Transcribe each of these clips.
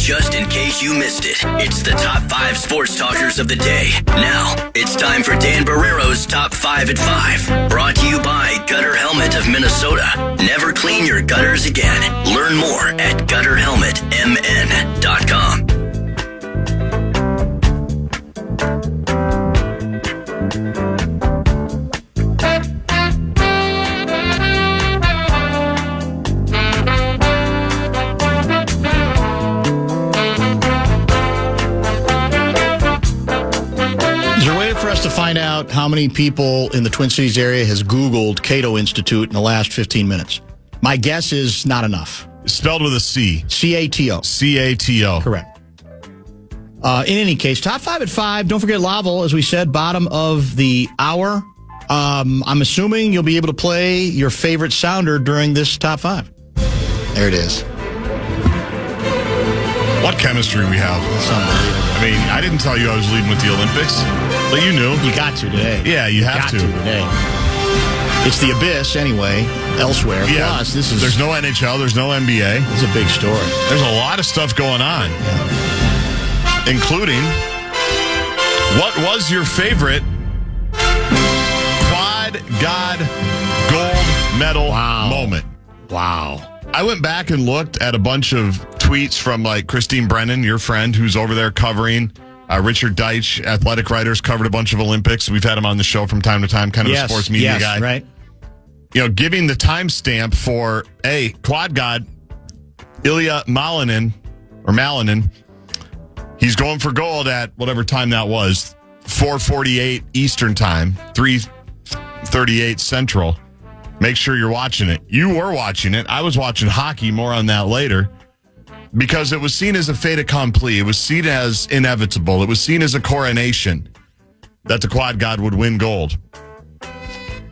just in case you missed it, it's the top 5 sports talkers of the day. Now, it's time for Dan Barrero's Top 5 at 5. Brought to you by Gutter Helmet of Minnesota. Never clean your gutters again. Learn more at gutterhelmetmn.com. To find out how many people in the Twin Cities area has Googled Cato Institute in the last 15 minutes. My guess is not enough. Spelled with a C. C-A-T-O. C-A-T-O. Correct. In any case, top 5 at 5. Don't forget Lavelle, as we said, bottom of the hour. I'm assuming you'll be able to play your favorite sounder during this top 5. There it is. What chemistry we have. It's unbelievable. I mean, I didn't tell you I was leading with the Olympics, but you knew. You got to today. Yeah, you have to today. It's the abyss anyway, elsewhere. Yeah. Plus, there's no NHL, there's no NBA. It's a big story. There's a lot of stuff going on, including what was your favorite Quad God gold medal moment? Wow. I went back and looked at a bunch of tweets from like Christine Brennan, your friend, who's over there covering. Richard Deitch, athletic writers, covered a bunch of Olympics. We've had him on the show from time to time, kind of a sports media guy. Right. You know, giving the timestamp for Quad God, Ilya Malinin, he's going for gold at whatever time that was, 4:48 Eastern time, 3:38 Central. Make sure you're watching it. You were watching it. I was watching hockey. More on that later. Because it was seen as a fait accompli. It was seen as inevitable. It was seen as a coronation that the Quad God would win gold.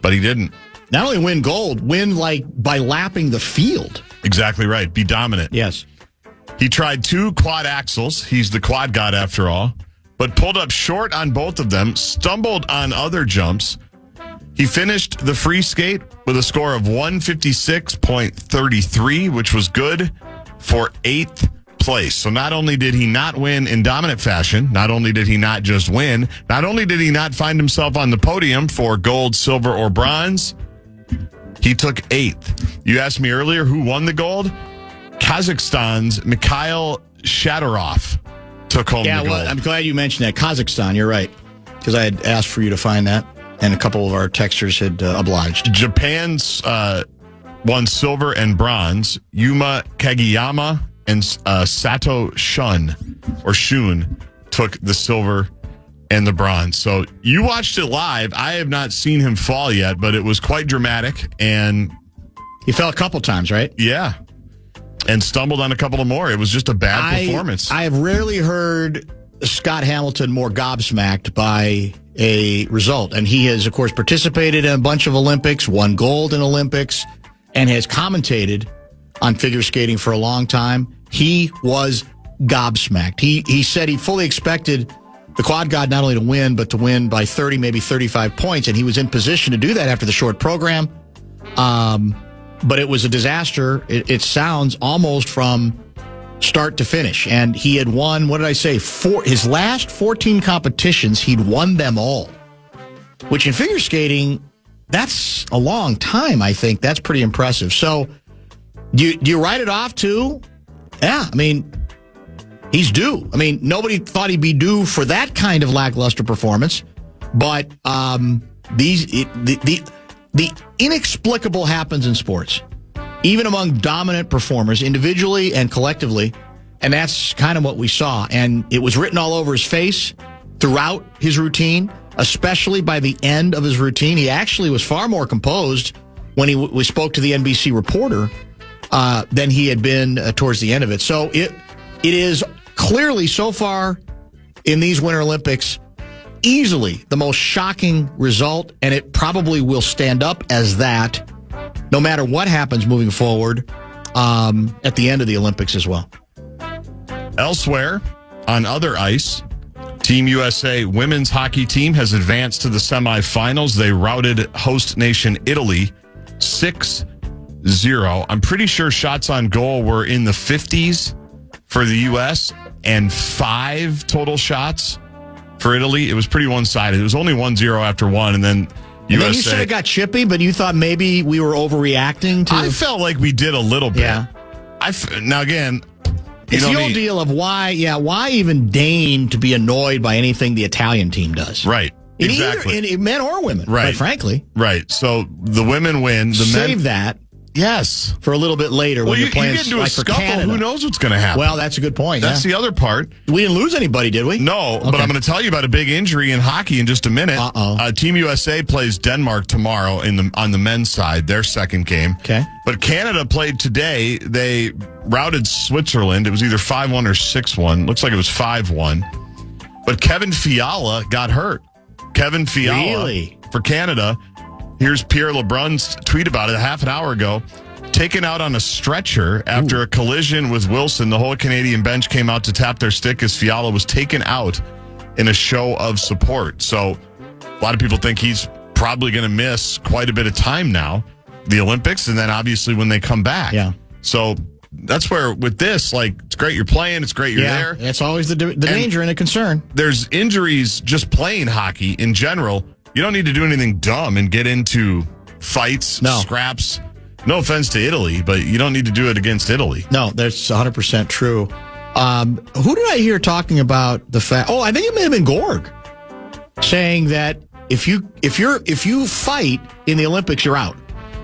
But he didn't. Not only win gold, win like by lapping the field. Exactly right. Be dominant. Yes. He tried 2 quad axles. He's the Quad God after all. But pulled up short on both of them. Stumbled on other jumps. He finished the free skate with a score of 156.33, which was good for 8th place. So not only did he not win in dominant fashion, not only did he not just win, not only did he not find himself on the podium for gold, silver, or bronze, he took 8th. You asked me earlier who won the gold? Kazakhstan's Mikhail Shadorov took home the gold. Well, I'm glad you mentioned that. Kazakhstan, you're right. Because I had asked for you to find that. And a couple of our texters had obliged. Japan's won silver and bronze. Yuma Kageyama and Sato Shun took the silver and the bronze. So you watched it live. I have not seen him fall yet, but it was quite dramatic. And he fell a couple times, right? Yeah. And stumbled on a couple of more. It was just a bad performance. I have rarely heard Scott Hamilton more gobsmacked by a result. And he has, of course, participated in a bunch of Olympics, won gold in Olympics, and has commentated on figure skating for a long time. He was gobsmacked. He said he fully expected the Quad God not only to win, but to win by 30, maybe 35 points. And he was in position to do that after the short program. But it was a disaster. It sounds almost from start to finish. And he had won, what did I say? His last 14 competitions, he'd won them all. Which in figure skating, that's a long time, I think. That's pretty impressive. So, do you write it off too? Yeah, I mean, he's due. I mean, nobody thought he'd be due for that kind of lackluster performance. But the inexplicable happens in sports, even among dominant performers, individually and collectively. And that's kind of what we saw. And it was written all over his face throughout his routine, especially by the end of his routine. He actually was far more composed when he spoke to the NBC reporter than he had been towards the end of it. So it is clearly so far in these Winter Olympics easily the most shocking result, and it probably will stand up as that no matter what happens moving forward at the end of the Olympics as well. Elsewhere, on other ice, Team USA women's hockey team has advanced to the semifinals. They routed host nation Italy 6-0. I'm pretty sure shots on goal were in the 50s for the U.S. and 5 total shots for Italy. It was pretty one-sided. It was only 1-0 after one, and then USA. And then you said it got chippy, but you thought maybe we were overreacting to. I felt like we did a little bit. Yeah. Now again, it's the old deal of why even deign to be annoyed by anything the Italian team does. Right. In Exactly. Either, in men or women, right. quite frankly. Right. So the women win. The Save men, that. Yes. For a little bit later when you're playing you get into like a scuffle, Canada. who knows what's going to happen? Well, that's a good point. That's the other part. We didn't lose anybody, did we? No, Okay. but I'm going to tell you about a big injury in hockey in just a minute. Uh-oh. Team USA plays Denmark tomorrow on the men's side, their second game. Okay. But Canada played today. They routed Switzerland. It was either 5-1 or 6-1. Looks like it was 5-1. But Kevin Fiala got hurt. Kevin Fiala Really? For Canada. Here's Pierre LeBrun's tweet about it a half an hour ago. Taken out on a stretcher after a collision with Wilson. The whole Canadian bench came out to tap their stick as Fiala was taken out in a show of support. So a lot of people think he's probably going to miss quite a bit of time now, the Olympics, and then obviously when they come back. Yeah. So that's where with this, like, it's great you're playing, it's great you're there. That's always the danger and a concern. There's injuries just playing hockey in general. You don't need to do anything dumb and get into fights, scraps. No offense to Italy, but you don't need to do it against Italy. No, that's 100% true. Who did I hear talking about the fact? Oh, I think it may have been Gorg saying that if you fight in the Olympics, you're out.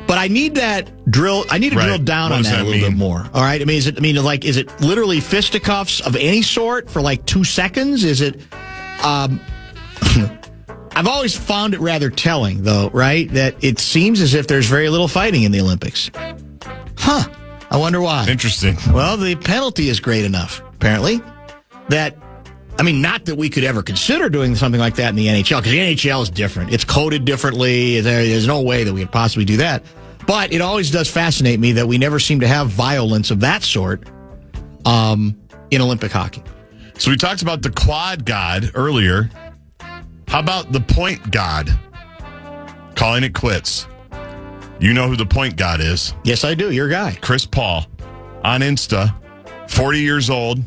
But I need that drill. I need to drill down on that a little bit more. All right. Is it literally fisticuffs of any sort for like 2 seconds? Is it? I've always found it rather telling, though, right? That it seems as if there's very little fighting in the Olympics. Huh. I wonder why. Interesting. Well, the penalty is great enough, apparently, that, not that we could ever consider doing something like that in the NHL, because the NHL is different. It's coded differently. There's no way that we could possibly do that. But it always does fascinate me that we never seem to have violence of that sort in Olympic hockey. So we talked about the quad god earlier. How about the point god? Calling it quits. You know who the point god is. Yes, I do. Your guy. Chris Paul on Insta, 40 years old.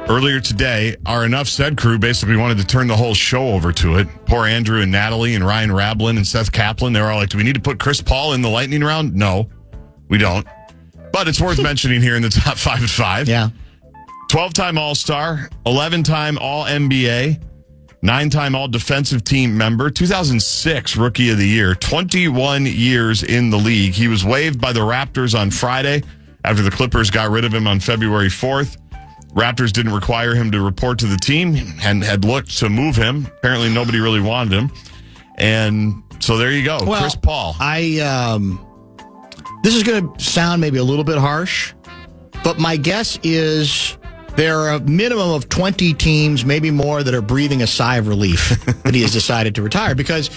Earlier today, our Enough Said crew basically wanted to turn the whole show over to it. Poor Andrew and Natalie and Ryan Rablin and Seth Kaplan. They were all like, do we need to put Chris Paul in the lightning round? No, we don't. But it's worth mentioning here in the top 5 at 5. Yeah. 12-time All-Star, 11-time All-NBA, 9-time All-Defensive Team member, 2006 Rookie of the Year, 21 years in the league. He was waived by the Raptors on Friday after the Clippers got rid of him on February 4th. Raptors didn't require him to report to the team and had looked to move him. Apparently nobody really wanted him. And so there you go, well, Chris Paul. This is going to sound maybe a little bit harsh, but my guess is there are a minimum of 20 teams, maybe more, that are breathing a sigh of relief that he has decided to retire, because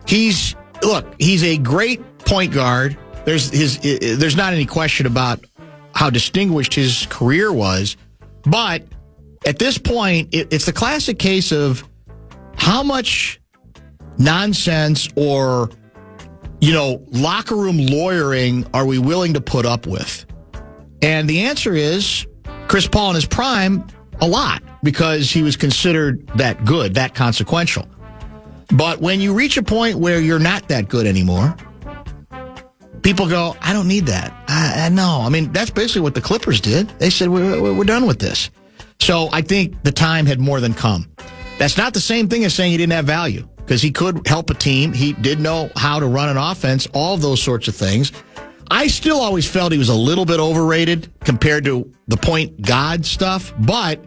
he's a great point guard. There's not any question about how distinguished his career was, but at this point, it's the classic case of how much nonsense or, locker room lawyering are we willing to put up with? And the answer is Chris Paul in his prime, a lot, because he was considered that good, that consequential. But when you reach a point where you're not that good anymore, people go, I don't need that. No. That's basically what the Clippers did. They said, we're done with this. So I think the time had more than come. That's not the same thing as saying he didn't have value, because he could help a team. He did know how to run an offense, all of those sorts of things. I still always felt he was a little bit overrated compared to the point God stuff. But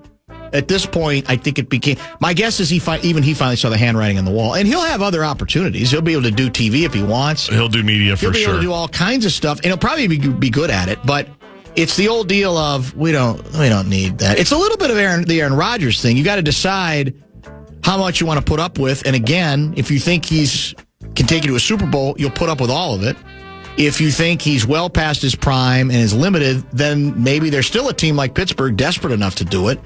at this point, I think it became, my guess is he finally saw the handwriting on the wall. And he'll have other opportunities. He'll be able to do TV if he wants. He'll do media for sure. He'll be able to do all kinds of stuff, and he'll probably be good at it. But it's the old deal of we don't need that. It's a little bit of the Aaron Rodgers thing. You got to decide how much you want to put up with. And again, if you think can take you to a Super Bowl, you'll put up with all of it. If you think he's well past his prime and is limited, then maybe there's still a team like Pittsburgh desperate enough to do it.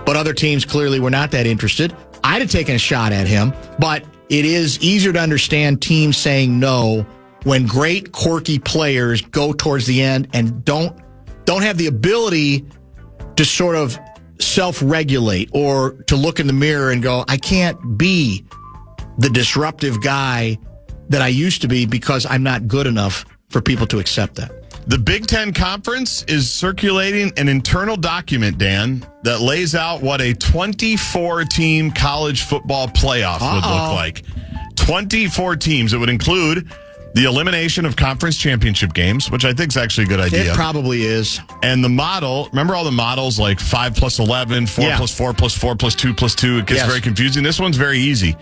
But other teams clearly were not that interested. I'd have taken a shot at him, but it is easier to understand teams saying no when great, quirky players go towards the end and don't have the ability to sort of self-regulate or to look in the mirror and go, I can't be the disruptive guy that I used to be because I'm not good enough for people to accept that. The Big Ten Conference is circulating an internal document, Dan, that lays out what a 24-team college football playoff would look like. 24 teams. It would include the elimination of conference championship games, which I think is actually a good idea. It probably is. And the model, remember all the models like 5 plus 11, 4 plus 4 plus 4 plus 2 plus 2? It gets very confusing. This one's very easy.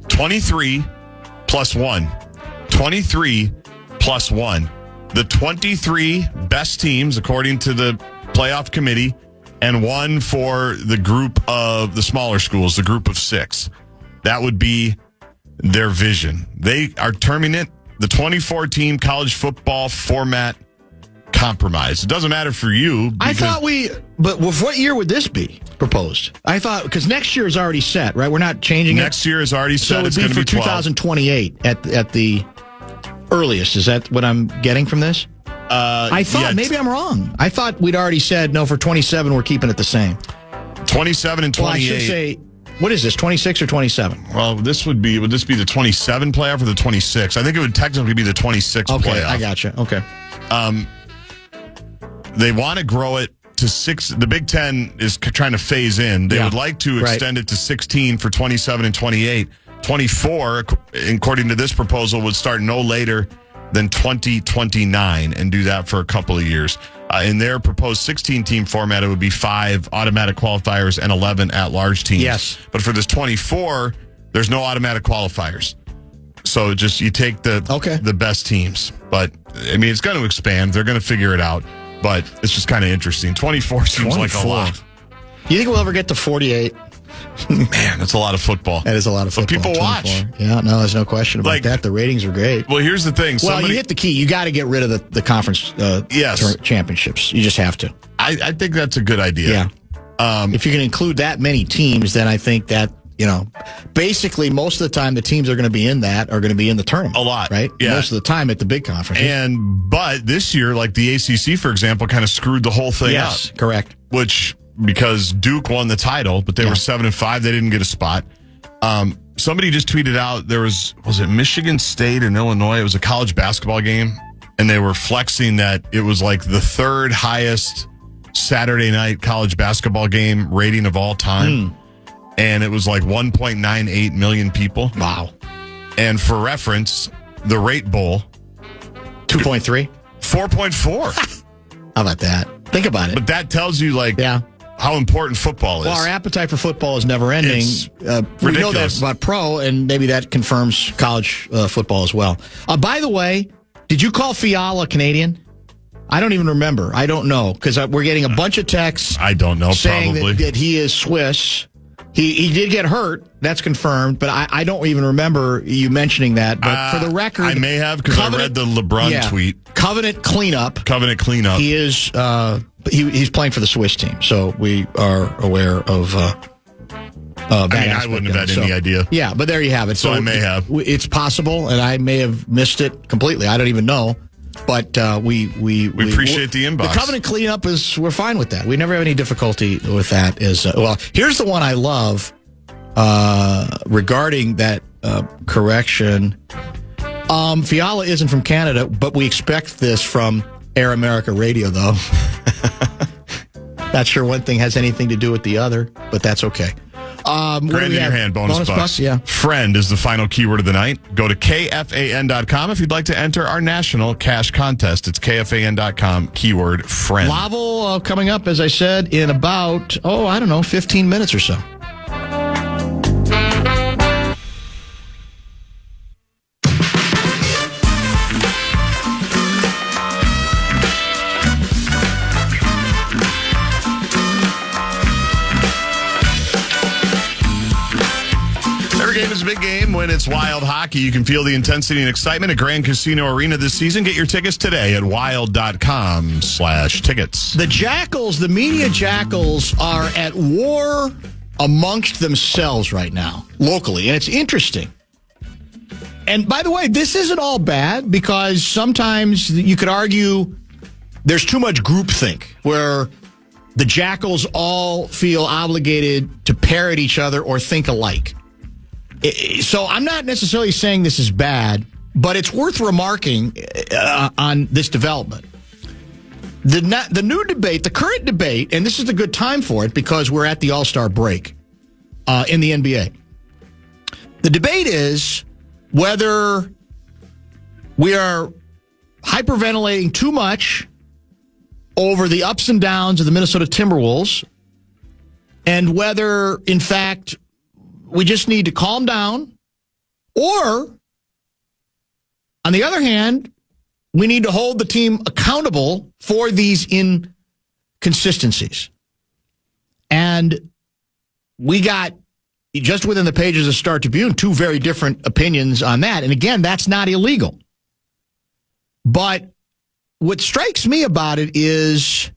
23 plus 1. 23 plus 1. The 23 best teams, according to the playoff committee, and one for the group of the smaller schools, the group of 6. That would be their vision. They are terming it the 24-team college football format compromise. It doesn't matter for you. I thought but what year would this be proposed? I thought, because next year is already set, right? We're not changing next year is already set. So it's going to be 2028 at the earliest. Is that what I'm getting from this? I thought, maybe I'm wrong. I thought we'd already said, no, for 27, we're keeping it the same. 27 and 28. Well, I should say, what is this, 26 or 27? Well, would this be the 27 playoff or the 26? I think it would technically be the 26 playoff. Okay, I gotcha. Okay. They want to grow it to 6. The Big Ten is trying to phase in. They would like to extend it to 16 for 27 and 28. 24, according to this proposal, would start no later than 2029 and do that for a couple of years. In their proposed 16-team format, it would be 5 automatic qualifiers and 11 at-large teams. Yes. But for this 24, there's no automatic qualifiers. So just you take the best teams. But, I mean, it's going to expand. They're going to figure it out. But it's just kind of interesting. 24 seems like a lot. You think we'll ever get to 48? Man, that's a lot of football. That is a lot of football. But people watch. Yeah, no, there's no question about that. The ratings are great. Well, here's the thing. Well, you hit the key. You got to get rid of the conference championships. You just have to. I think that's a good idea. Yeah. If you can include that many teams, then I think that, basically most of the time the teams are going to be in the tournament. A lot. Right? Yeah. Most of the time at the big conferences. But this year, like the ACC, for example, kind of screwed the whole thing up. Yes, correct. Because Duke won the title, but they were 7-5. They didn't get a spot. Somebody just tweeted out was it Michigan State and Illinois? It was a college basketball game, and they were flexing that it was like the 3rd highest Saturday night college basketball game rating of all time. And it was like 1.98 million people. Wow. And for reference, the Rate Bowl. 2.3? 4.4. How about that? Think about it. But that tells you, how important football is. Well, our appetite for football is never ending. We know that about pro, and maybe that confirms college football as well. By the way, did you call Fiala Canadian? I don't even remember. I don't know, because we're getting a bunch of texts. I don't know, saying probably. That he is Swiss. He did get hurt. That's confirmed, but I don't even remember you mentioning that. But for the record, I may have, because I read the LeBron tweet. Covenant cleanup. He is. He's playing for the Swiss team, so we are aware of. I wouldn't have had any idea. Yeah, but there you have it. So I may have. It's possible, and I may have missed it completely. I don't even know. But we appreciate the inbox. The covenant cleanup we're fine with that. We never have any difficulty with that. Here's the one I love regarding that correction. Fiala isn't from Canada, but we expect this from Air America Radio, though. Not sure one thing has anything to do with the other, but that's okay. Grand in your hand, bonus bucks. Yeah. Friend is the final keyword of the night. Go to KFAN.com if you'd like to enter our national cash contest. It's KFAN.com, keyword friend. Lavelle coming up, as I said, in about, 15 minutes or so. It's a big game when it's Wild Hockey. You can feel the intensity and excitement at Grand Casino Arena this season. Get your tickets today at wild.com/tickets. The Jackals, the media Jackals, are at war amongst themselves right now, locally, and it's interesting. And by the way, this isn't all bad, because sometimes you could argue there's too much groupthink, where the Jackals all feel obligated to parrot each other or think alike. So I'm not necessarily saying this is bad, but it's worth remarking on this development. The new debate, the current debate, and this is a good time for it because we're at the All-Star break in the NBA. The debate is whether we are hyperventilating too much over the ups and downs of the Minnesota Timberwolves and whether, in fact, we just need to calm down, or, on the other hand, we need to hold the team accountable for these inconsistencies. And we got, just within the pages of Star Tribune, two very different opinions on that. And again, that's not illegal. But what strikes me about it is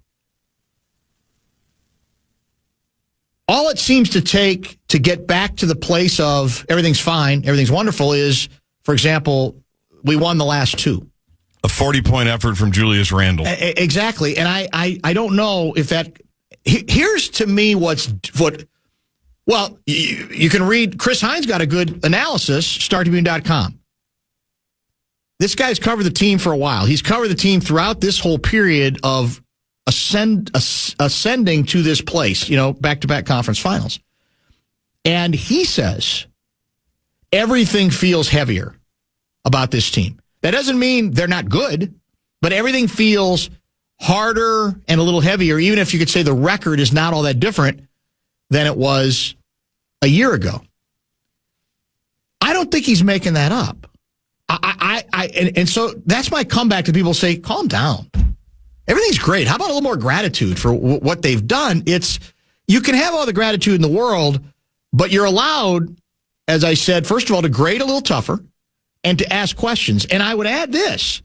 all it seems to take to get back to the place of everything's fine, everything's wonderful is, for example, we won the last two. A 40-point effort from Julius Randle. Exactly. And I don't know if that... Here's to me well, you can read... Chris Hines got a good analysis, StarTribune.com. This guy's covered the team for a while. He's covered the team throughout this whole period of ascending to this place, back-to-back conference finals. And he says everything feels heavier about this team. That doesn't mean they're not good, but everything feels harder and a little heavier, even if you could say the record is not all that different than it was a year ago. I don't think he's making that up. And so that's my comeback to people say, calm down. Everything's great. How about a little more gratitude for what they've done? You can have all the gratitude in the world, but you're allowed, as I said, first of all, to grade a little tougher and to ask questions. And I would add this.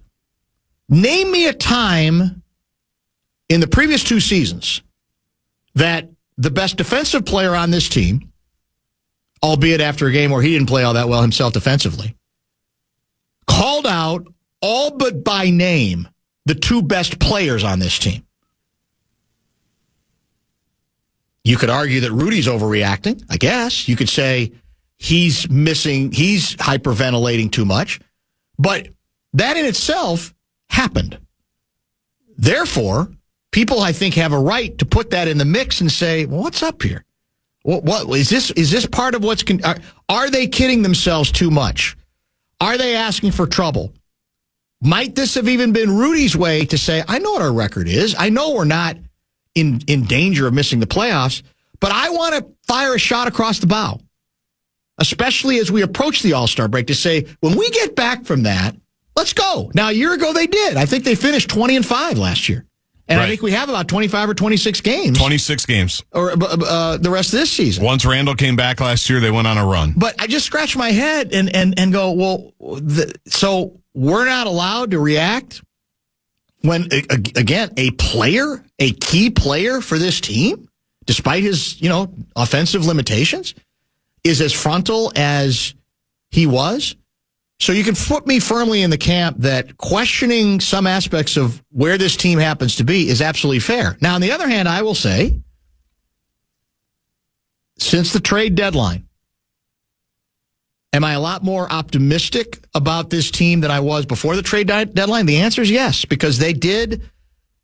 Name me a time in the previous two seasons that the best defensive player on this team, albeit after a game where he didn't play all that well himself defensively, called out, all but by name, the two best players on this team. You could argue that Rudy's overreacting, I guess. You could say he's hyperventilating too much. But that in itself happened. Therefore, people, I think, have a right to put that in the mix and say, well, what's up here? What is this? Is this part of what's... Are they kidding themselves too much? Are they asking for trouble? Might this have even been Rudy's way to say, I know what our record is. I know we're not in danger of missing the playoffs, but I want to fire a shot across the bow, especially as we approach the All-Star break, to say, when we get back from that, let's go. Now, a year ago they did. I think they finished 20-5 last year. And right. I think we have about 25 or 26 games. 26 games. Or the rest of this season. Once Randall came back last year, they went on a run. But I just scratch my head and go, well, so we're not allowed to react when, again, a key player for this team, despite his, offensive limitations, is as frontal as he was. So you can put me firmly in the camp that questioning some aspects of where this team happens to be is absolutely fair. Now, on the other hand, I will say, since the trade deadline, am I a lot more optimistic about this team than I was before the trade deadline? The answer is yes, because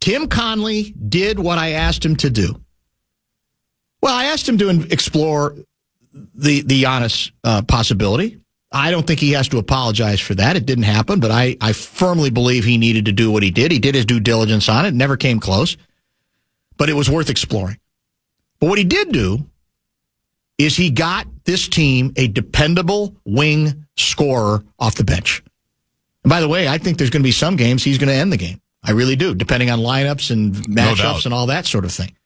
Tim Conley did what I asked him to do. Well, I asked him to explore the Giannis possibility. I don't think he has to apologize for that. It didn't happen, but I firmly believe he needed to do what he did. He did his due diligence on it, never came close, but it was worth exploring. But what he did do is he got this team a dependable wing scorer off the bench. And by the way, I think there's going to be some games he's going to end the game. I really do, depending on lineups and matchups and all that sort of thing.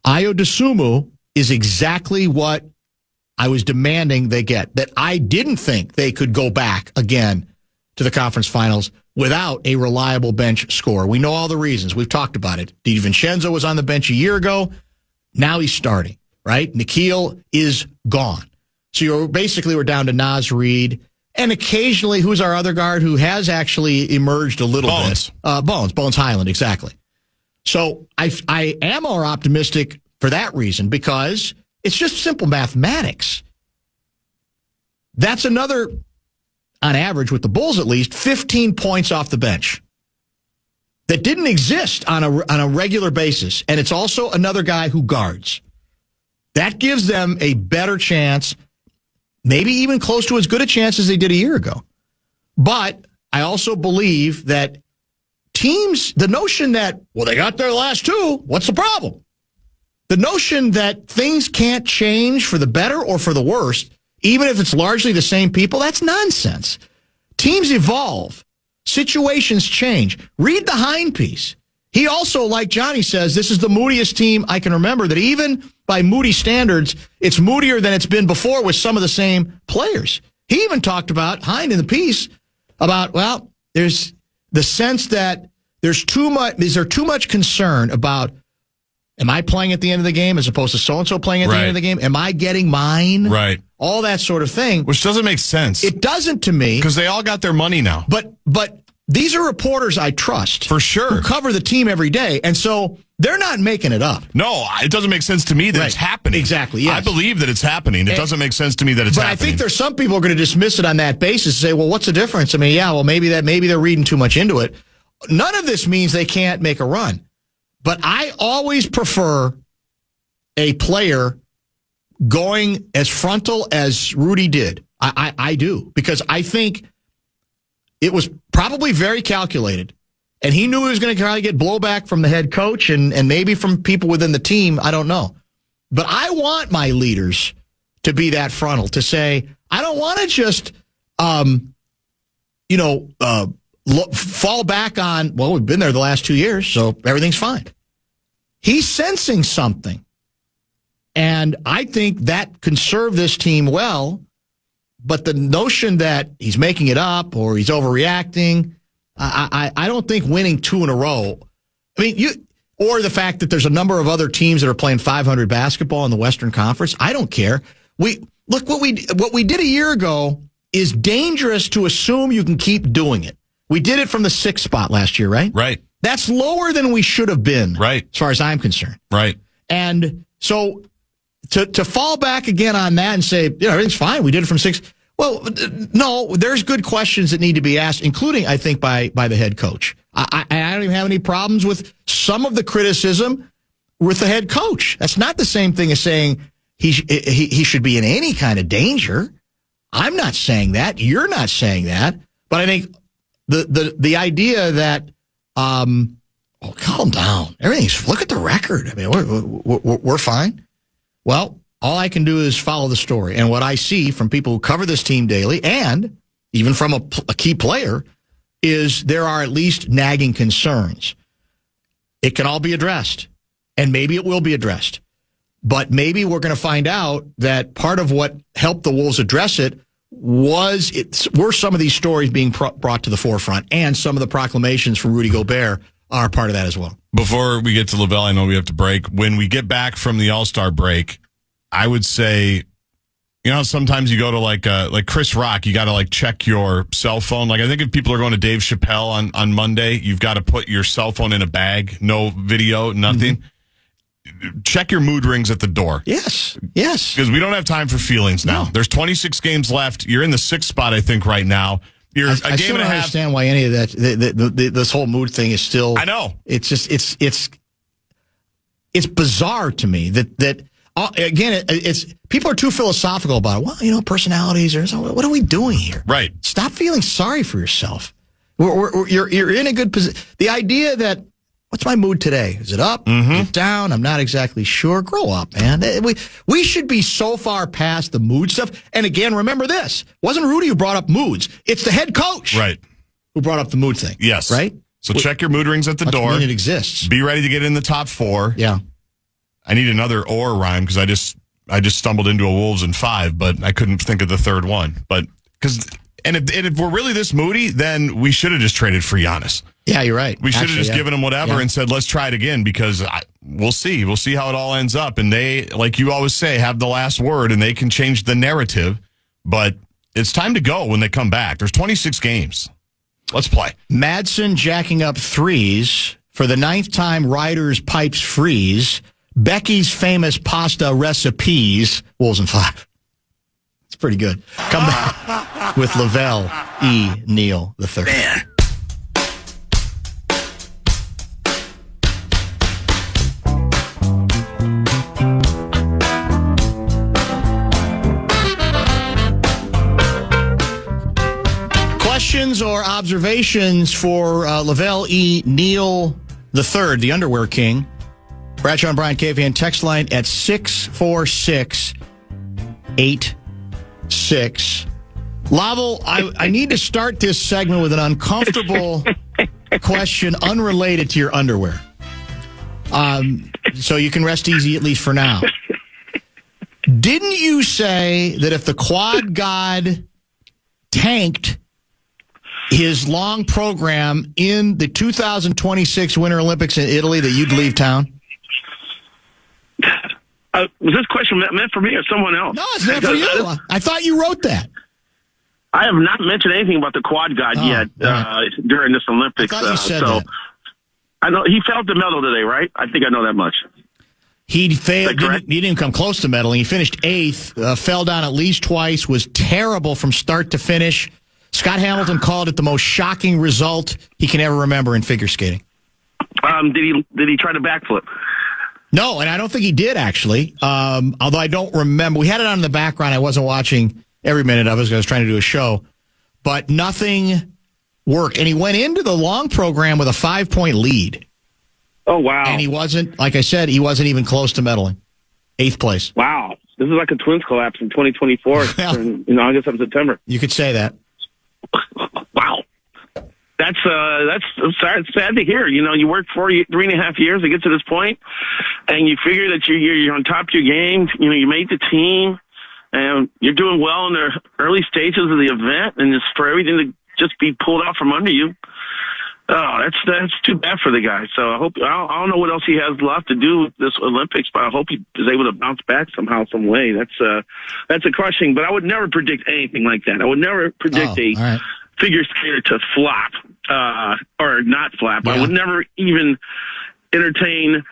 Ayo Dosunmu is exactly what I was demanding they get, that I didn't think they could go back again to the conference finals without a reliable bench scorer. We know all the reasons. We've talked about it. DiVincenzo was on the bench a year ago. Now he's starting, right? Nikhil is gone. So we're down to Naz Reid, and occasionally, who's our other guard who has actually emerged a little bit? Bones Highland, exactly. So I am more optimistic for that reason because it's just simple mathematics. That's another, on average, with the Bulls at least, 15 points off the bench that didn't exist on a regular basis. And it's also another guy who guards. That gives them a better chance, maybe even close to as good a chance as they did a year ago. But I also believe that teams, the notion that, well, they got their last two, what's the problem? The notion that things can't change for the better or for the worse, even if it's largely the same people, that's nonsense. Teams evolve. Situations change. Read the Hind piece. He also, like Johnny says, this is the moodiest team I can remember, that even by Moody standards, it's moodier than it's been before with some of the same players. He even talked about, Hind in the piece, about, well, there's the sense that is there too much concern about, am I playing at the end of the game as opposed to so-and-so playing at the end of the game? Am I getting mine? Right. All that sort of thing. Which doesn't make sense. It doesn't to me. Because they all got their money now. But these are reporters I trust. For sure. Who cover the team every day. And so they're not making it up. No, it doesn't make sense to me that it's happening. Exactly, yes. I believe that it's happening. It doesn't make sense to me that it's happening. But I think there's some people who are going to dismiss it on that basis and say, well, what's the difference? I mean, yeah, well, maybe they're reading too much into it. None of this means they can't make a run. But I always prefer a player going as frontal as Rudy did. I do. Because I think it was probably very calculated. And he knew he was going to probably get blowback from the head coach and maybe from people within the team. I don't know. But I want my leaders to be that frontal, to say, I don't want to just, fall back on, well, we've been there the last 2 years, so everything's fine. He's sensing something. And I think that can serve this team well. But the notion that he's making it up or he's overreacting, I don't think winning two in a row. I mean, or the fact that there's a number of other teams that are playing 500 basketball in the Western Conference. I don't care. Look what we did a year ago is dangerous to assume you can keep doing it. We did it from the 6th spot last year, right? Right. That's lower than we should have been, right, as far as I'm concerned. Right. And so to fall back again on that and say, everything's fine, we did it from 6. Well, no, there's good questions that need to be asked, including, I think, by the head coach. I don't even have any problems with some of the criticism with the head coach. That's not the same thing as saying he should be in any kind of danger. I'm not saying that. You're not saying that. But I think the idea that, calm down. Look at the record. I mean, we're fine. Well, all I can do is follow the story. And what I see from people who cover this team daily, and even from a key player, is there are at least nagging concerns. It can all be addressed, and maybe it will be addressed. But maybe we're going to find out that part of what helped the Wolves address it were some of these stories being brought to the forefront, and some of the proclamations from Rudy Gobert are part of that as well. Before we get to Lavelle, I know we have to break. When we get back from the All-Star break, I would say, sometimes you go to like Chris Rock, you got to check your cell phone. Like, I think if people are going to Dave Chappelle on Monday, you've got to put your cell phone in a bag, no video, nothing. Mm-hmm. Check your mood rings at the door. Yes. Because we don't have time for feelings now. No. There's 26 games left. You're in the 6th spot, I think, right now. You're I still don't understand why any of that, this whole mood thing is still. I know. It's just, it's bizarre to me that again, it's people are too philosophical about it. Well, personalities or something. What are we doing here? Right. Stop feeling sorry for yourself. You're in a good position. The idea that, what's my mood today? Is it up? Mm-hmm. Is it down? I'm not exactly sure. Grow up, man. We should be so far past the mood stuff. And again, remember this. It wasn't Rudy who brought up moods. It's the head coach. Right. Who brought up the mood thing. Yes. Right? So check your mood rings at the door. It exists. Be ready to get in the top 4. Yeah. I need another or rhyme because I just stumbled into a Wolves in 5, but I couldn't think of the third one. But if we're really this moody, then we should have just traded for Giannis. Yeah, you're right. We should have just given him whatever and said, let's try it again, because we'll see. We'll see how it all ends up. And they, like you always say, have the last word, and they can change the narrative. But it's time to go when they come back. There's 26 games. Let's play. Madsen jacking up threes For the 9th time, Ryder's pipes freeze. Becky's famous pasta recipes. Wolves and 5. It's pretty good. Come back with Lavelle Neal III. Man. Questions or observations for Lavelle Neal III, the Underwear King? Bradshaw and Brian KFAN text line at 64686. Lavelle, I need to start this segment with an uncomfortable question unrelated to your underwear. So you can rest easy, at least for now. Didn't you say that if the quad god tanked his long program in the 2026 Winter Olympics in Italy that you'd leave town? Was this question meant for me or someone else? No, it's meant for you. I thought you wrote that. I have not mentioned anything about the quad god yet during this Olympics. I thought you said that. I know he failed the medal today, right? I think I know that much. He failed. He didn't come close to medaling. He finished 8th, fell down at least twice, was terrible from start to finish. Scott Hamilton called it the most shocking result he can ever remember in figure skating. Did he try to backflip? No, and I don't think he did, actually. Although I don't remember. We had it on in the background. I wasn't watching every minute of it because I was trying to do a show. But nothing worked. And he went into the long program with a 5-point lead. Oh, wow. And he wasn't, like I said, he wasn't even close to medaling. 8th place. Wow. This is like a Twins collapse in 2024 in August and September. You could say that. Wow. That's sad to hear. You know, you work 3.5 years to get to this point, and you figure that you're on top of your game. You know, you made the team, and you're doing well in the early stages of the event, and it's for everything to just be pulled out from under you. Oh, that's too bad for the guy. So I don't know what else he has left to do with this Olympics, but I hope he is able to bounce back somehow, some way. That's a crushing. But I would never predict anything like that. I would never predict figure skater to flop or not flop. Yeah. I would never even entertain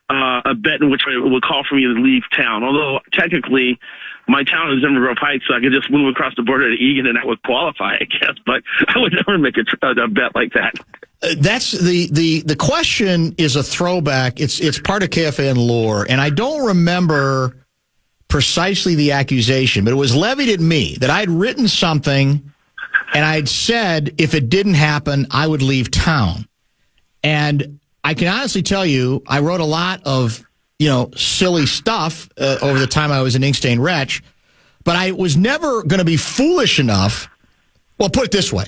a bet in which I would call for me to leave town. Although technically, my town is in Grove Heights, so I could just move across the border to Egan, and that would qualify, I guess. But I would never make a bet like that. That's the question is a throwback. It's part of KFAN lore, and I don't remember precisely the accusation, but it was levied at me that I'd written something, and I'd said if it didn't happen, I would leave town. And I can honestly tell you, I wrote a lot of silly stuff over the time I was an Inkstein Wretch, but I was never going to be foolish enough. Well, put it this way.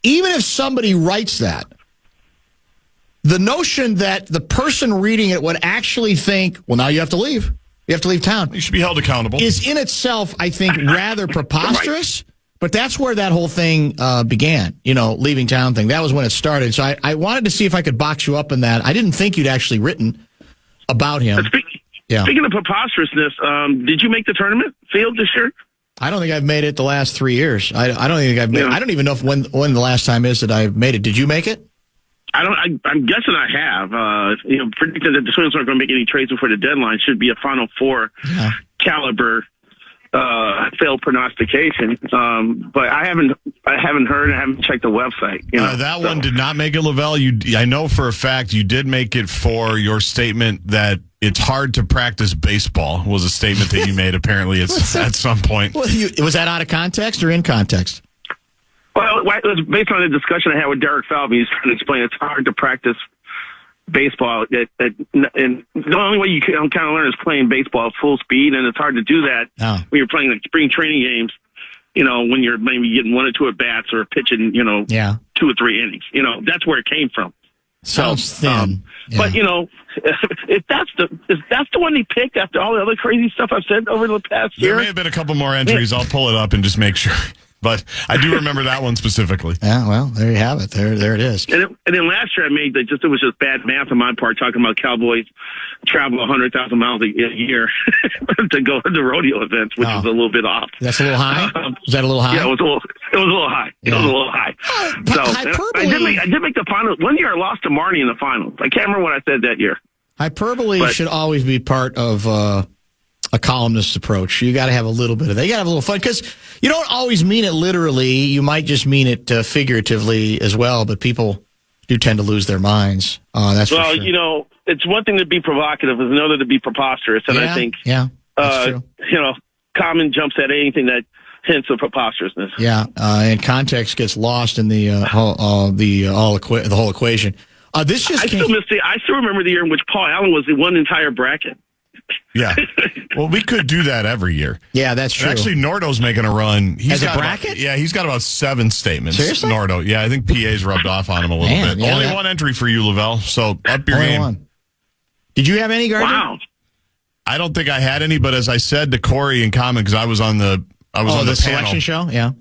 Even if somebody writes that, the notion that the person reading it would actually think, well, now you have to leave. You have to leave town. You should be held accountable. Is in itself, I think, rather preposterous. Right. But that's where that whole thing began, leaving town thing. That was when it started. So I wanted to see if I could box you up in that. I didn't think you'd actually written about him. Speaking of preposterousness, did you make the tournament field this year? I don't think I've made it the last 3 years. I don't think I've made. I don't even know when the last time is that I've made it. Did you make it? I'm guessing I have. Predicted that the Twins aren't going to make any trades before the deadline. Should be a Final Four caliber failed prognostication. But I haven't heard. I haven't checked the website. That one did not make it, Lavelle. I know for a fact you did make it for your statement that it's hard to practice baseball. Was a statement that you made apparently at some point. Well, was that out of context or in context? Well, it was based on the discussion I had with Derek Falvey. He's trying to explain it's hard to practice baseball. And the only way you can kind of learn is playing baseball at full speed, and it's hard to do that when you're playing like spring training games. When you're maybe getting 1 or 2 at bats or pitching, 2 or 3 innings. That's where it came from. Sounds thin. But if that's the one he picked after all the other crazy stuff I've said over the past year. There may have been a couple more entries. I'll pull it up and just make sure. But I do remember that one specifically. Yeah, well, there you have it. There it is. And then last year I made it was just bad math on my part talking about Cowboys travel 100,000 miles a year to go to rodeo events, which is a little bit off. That's a little high? Is that a little high? Yeah, it was a little. It was a little high. It was a little high. So I did make the finals. One year I lost to Marnie in the finals. I can't remember what I said that year. Hyperbole should always be part of a columnist's approach. You got to have a little bit of that. You got to have a little fun because you don't always mean it literally. You might just mean it figuratively as well. But people do tend to lose their minds. That's for sure. It's one thing to be provocative, it's another to be preposterous. And I think, that's true. Common jumps at anything that hints of preposterousness. Yeah, and context gets lost in the whole equation. I still remember the year in which Paul Allen was the one entire bracket. Yeah. Well, we could do that every year. Yeah, that's true. And actually, Nordo's making a run. As a bracket? He's got about 7 statements. Seriously? Nordo. Yeah, I think PA's rubbed off on him a little bit. Yeah, Only one entry for you, Lavelle. So up your game. One. Did you have any, Gaardsy? Wow. I don't think I had any, but as I said to Corey in comment, because I was on the selection show. Yeah.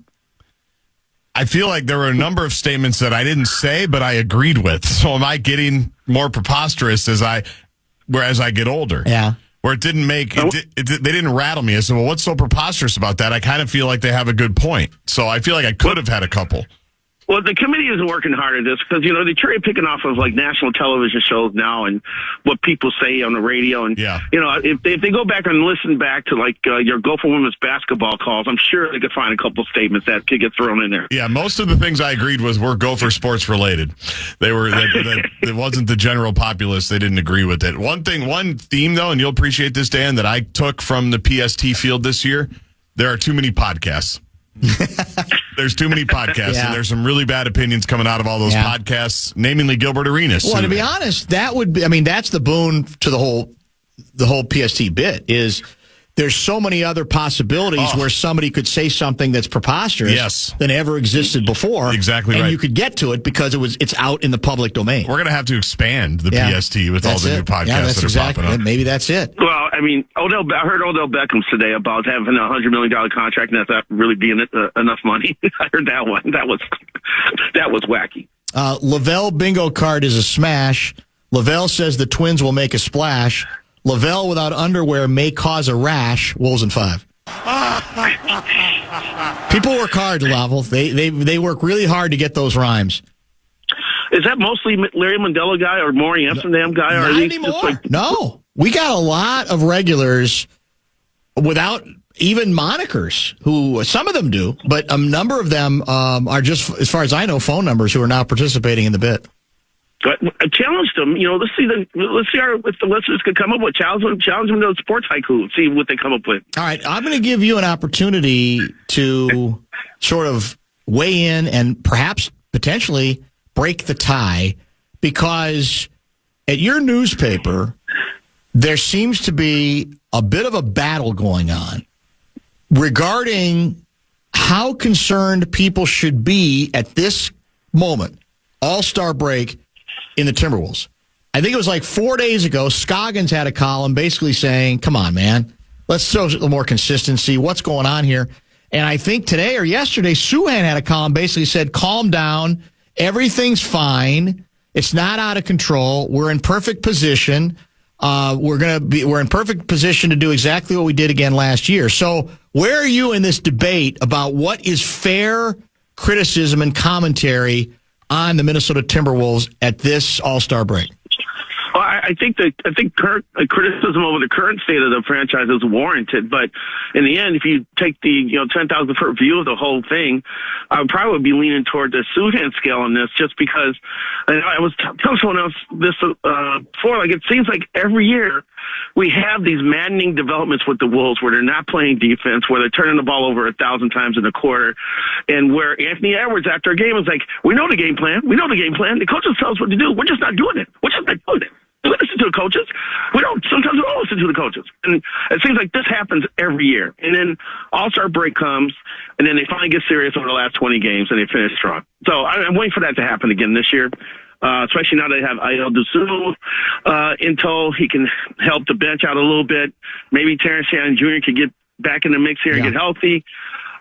I feel like there were a number of statements that I didn't say, but I agreed with. So am I getting more preposterous as I get older? Yeah. Where it didn't make they didn't rattle me. I said, well, what's so preposterous about that? I kind of feel like they have a good point. So I feel like I could have had a couple. Well, the committee isn't working hard at this because, they're cherry picking off of like national television shows now and what people say on the radio. And, if they go back and listen back to like your Gopher women's basketball calls, I'm sure they could find a couple statements that could get thrown in there. Yeah, most of the things I agreed with were Gopher sports related. They were, it wasn't the general populace. They didn't agree with it. One theme though, and you'll appreciate this, Dan, that I took from the PST field this year, there are too many podcasts. There's too many podcasts, and there's some really bad opinions coming out of all those podcasts, namely Gilbert Arenas. Well, to be honest, that would be, that's the boon to the whole PST bit is there's so many other possibilities where somebody could say something that's preposterous than ever existed before. Exactly right. And you could get to it because it's out in the public domain. Weare going to have to expand the PST with all the new podcasts that are popping up. Maybe that's it. Well, I heard Odell Beckham's today about having a $100 million contract and that's not really being enough money. I heard that one. That was wacky. Lavelle bingo card is a smash. Lavelle says the Twins will make a splash. Lavelle without underwear may cause a rash. Wolves in 5. People work hard, Lavelle. They work really hard to get those rhymes. Is that mostly Larry Mandela guy or Maury Amsterdam guy? Not anymore. No. We got a lot of regulars without even monikers, who some of them do, but a number of them are just, as far as I know, phone numbers who are now participating in the bit. I challenged them. Let's see if the listeners could come up with challenge them to a sports haiku. See what they come up with. All right, I'm going to give you an opportunity to sort of weigh in and perhaps potentially break the tie, because at your newspaper there seems to be a bit of a battle going on regarding how concerned people should be at this moment, All-Star break, in the Timberwolves. I think it was like 4 days ago, Scoggins had a column basically saying, come on, man, let's show a little more consistency. What's going on here? And I think today or yesterday, Suhan had a column basically said, calm down. Everything's fine. It's not out of control. We're in perfect position. We're in perfect position to do exactly what we did again last year. So where are you in this debate about what is fair criticism and commentary on the Minnesota Timberwolves at this All-Star break? Well, I think current criticism over the current state of the franchise is warranted, but in the end, if you take the 10,000-foot view of the whole thing, I would probably be leaning toward the Suhan scale on this, just because I was telling someone else this before. Like, it seems like every year we have these maddening developments with the Wolves where they're not playing defense, where they're turning the ball over 1,000 times in a quarter, and where Anthony Edwards after a game is like, we know the game plan. The coaches tell us what to do. We're just not doing it. We listen to the coaches. Sometimes we don't listen to the coaches. And it seems like this happens every year. And then All-Star break comes, and then they finally get serious over the last 20 games, and they finish strong. So I'm waiting for that to happen again this year, especially now they have Ayo Dosunmu in tow. He can help the bench out a little bit. Maybe Terrence Shannon Jr. could get back in the mix here and get healthy.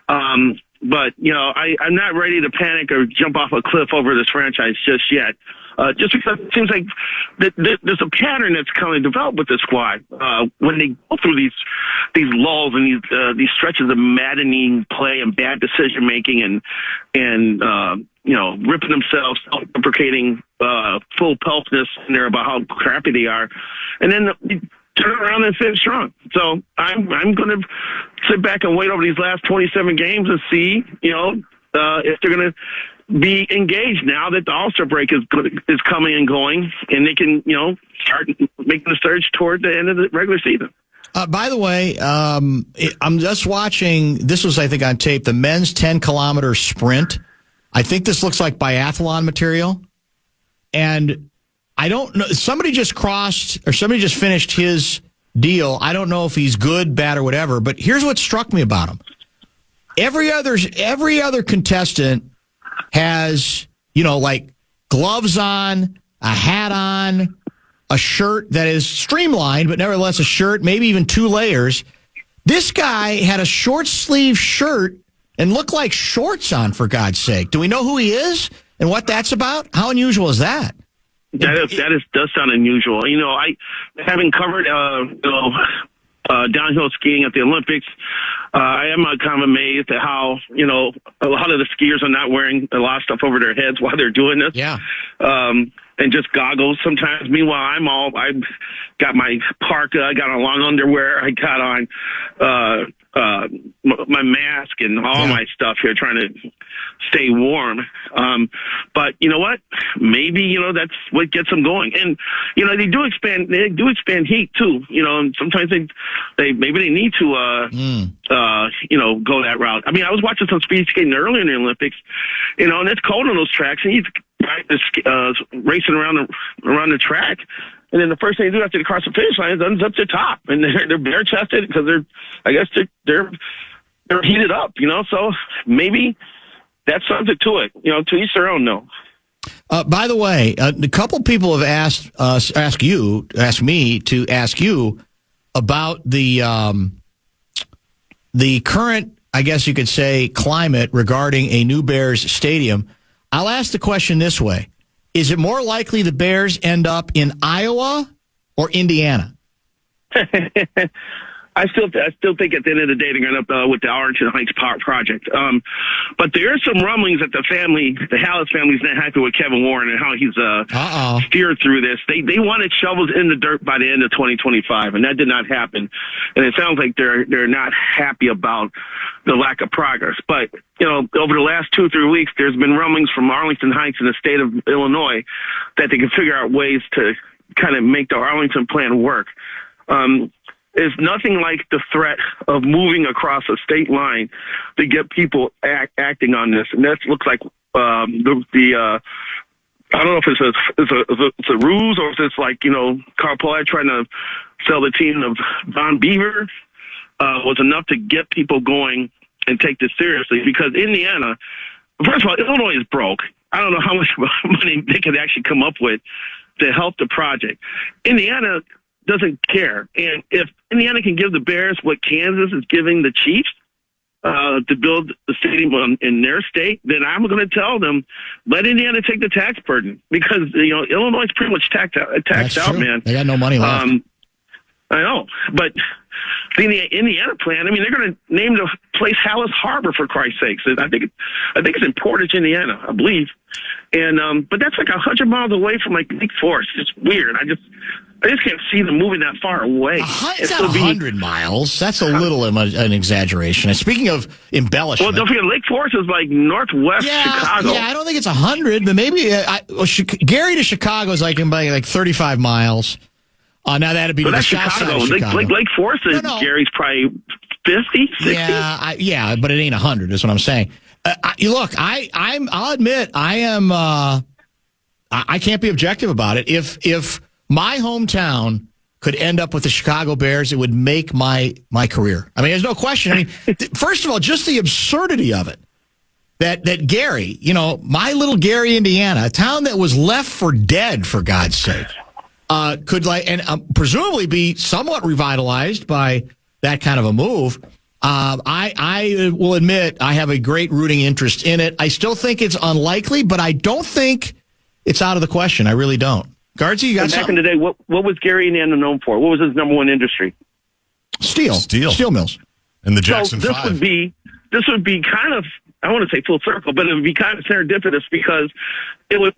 But, I'm not ready to panic or jump off a cliff over this franchise just yet. Just because it seems like there's a pattern that's kind of developed with the squad. When they go through these lulls and these stretches of maddening play and bad decision making and ripping themselves, self-deprecating, full peltness in there about how crappy they are, and then turn around and finish strong. So I'm going to sit back and wait over these last 27 games and see, if they're going to be engaged now that the All-Star break is coming and going, and they can, start making the surge toward the end of the regular season. By the way, I'm just watching, this was, I think, on tape, the men's 10-kilometer sprint. I think this looks like biathlon material. And I don't know, somebody just finished his deal. I don't know if he's good, bad, or whatever, but here's what struck me about him. Every other contestant has, like gloves on, a hat on, a shirt that is streamlined, but nevertheless a shirt, maybe even 2 layers. This guy had a short sleeve shirt and looked like shorts on, for God's sake. Do we know who he is and what that's about? How unusual is that? That does sound unusual. I having covered downhill skiing at the Olympics, I am kind of amazed at how a lot of the skiers are not wearing a lot of stuff over their heads while they're doing this. Yeah. And just goggles sometimes. Meanwhile, I've got my parka, I got on long underwear, I got on my mask and all my stuff here, trying to stay warm. But you know what? Maybe that's what gets them going. And they do expand heat too. And sometimes they need to go that route. I mean, I was watching some speed skating earlier in the Olympics, and it's cold on those tracks, and he's racing around the track. And then the first thing they do after they cross the finish line is unzip their top, and they're bare chested because they're heated up, So maybe that's something to it, to each their own. No. By the way, a couple people have asked me to ask you about the current, I guess you could say, climate regarding a new Bears stadium. I'll ask the question this way. Is it more likely the Bears end up in Iowa or Indiana? I still think at the end of the day they're going to end up with the Arlington Heights project. But there are some rumblings that the Hallis family is not happy with Kevin Warren and how he's steered through this. They wanted shovels in the dirt by the end of 2025, and that did not happen. And it sounds like they're not happy about the lack of progress. But over the last 2-3 weeks, there's been rumblings from Arlington Heights in the state of Illinois that they can figure out ways to kind of make the Arlington plan work. Is nothing like the threat of moving across a state line to get people acting on this. And that looks like I don't know if it's a ruse or if it's like, Carl Pollard trying to sell the team of Don Beaver was enough to get people going and take this seriously. Because Indiana, first of all, Illinois is broke. I don't know how much money they could actually come up with to help the project. Indiana doesn't care. And if Indiana can give the Bears what Kansas is giving the Chiefs to build the stadium in their state, then I'm going to tell them, let Indiana take the tax burden. Because, Illinois is pretty much taxed out, man. They got no money left. I know. But the Indiana plan, I mean, they're going to name the place Hallis Harbor, for Christ's sakes. I think it's in Portage, Indiana, I believe. And but that's like 100 miles away from like Lake Forest. It's weird. I just can't see them moving that far away. It's not 100 miles. That's a little an exaggeration. And speaking of embellishment. Well, don't forget, Lake Forest is like northwest Chicago. Yeah, I don't think it's 100, but maybe Gary to Chicago is like 35 miles. Now that'd be that's the south Chicago. side of Chicago. Lake Forest is Gary's probably 50, 60. Yeah, but it ain't 100 is what I'm saying. Look, I'll admit I am. I can't be objective about it. If my hometown could end up with the Chicago Bears, it would make my career. I mean, there's no question. I mean, first of all, just the absurdity of it. That Gary, my little Gary, Indiana, a town that was left for dead, for God's sake, could presumably be somewhat revitalized by that kind of a move. I will admit I have a great rooting interest in it. I still think it's unlikely, but I don't think it's out of the question. I really don't. Gaardsy, you got back something? in the day, what was Gary Indiana known for? What was his number one industry? Steel mills. And the Jackson So this 5. would be kind of, I want to say full circle, but it would be kind of serendipitous because the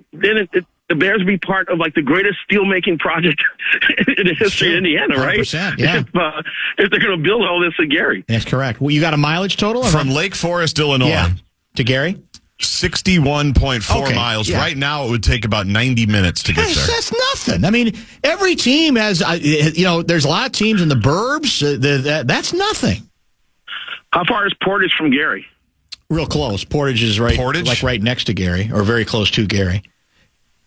Bears would be part of like the greatest steel making project in the history of Indiana, right? 100%, yeah. If they're going to build all this at Gary. That's correct. Well, you got a mileage total? From Lake Forest, Illinois. Yeah. To Gary? 61.4 miles. Yeah. Right now, it would take about 90 minutes to get there. That's nothing. I mean, every team has, there's a lot of teams in the burbs. That's nothing. How far is Portage from Gary? Real close. Portage is right next to Gary, or very close to Gary.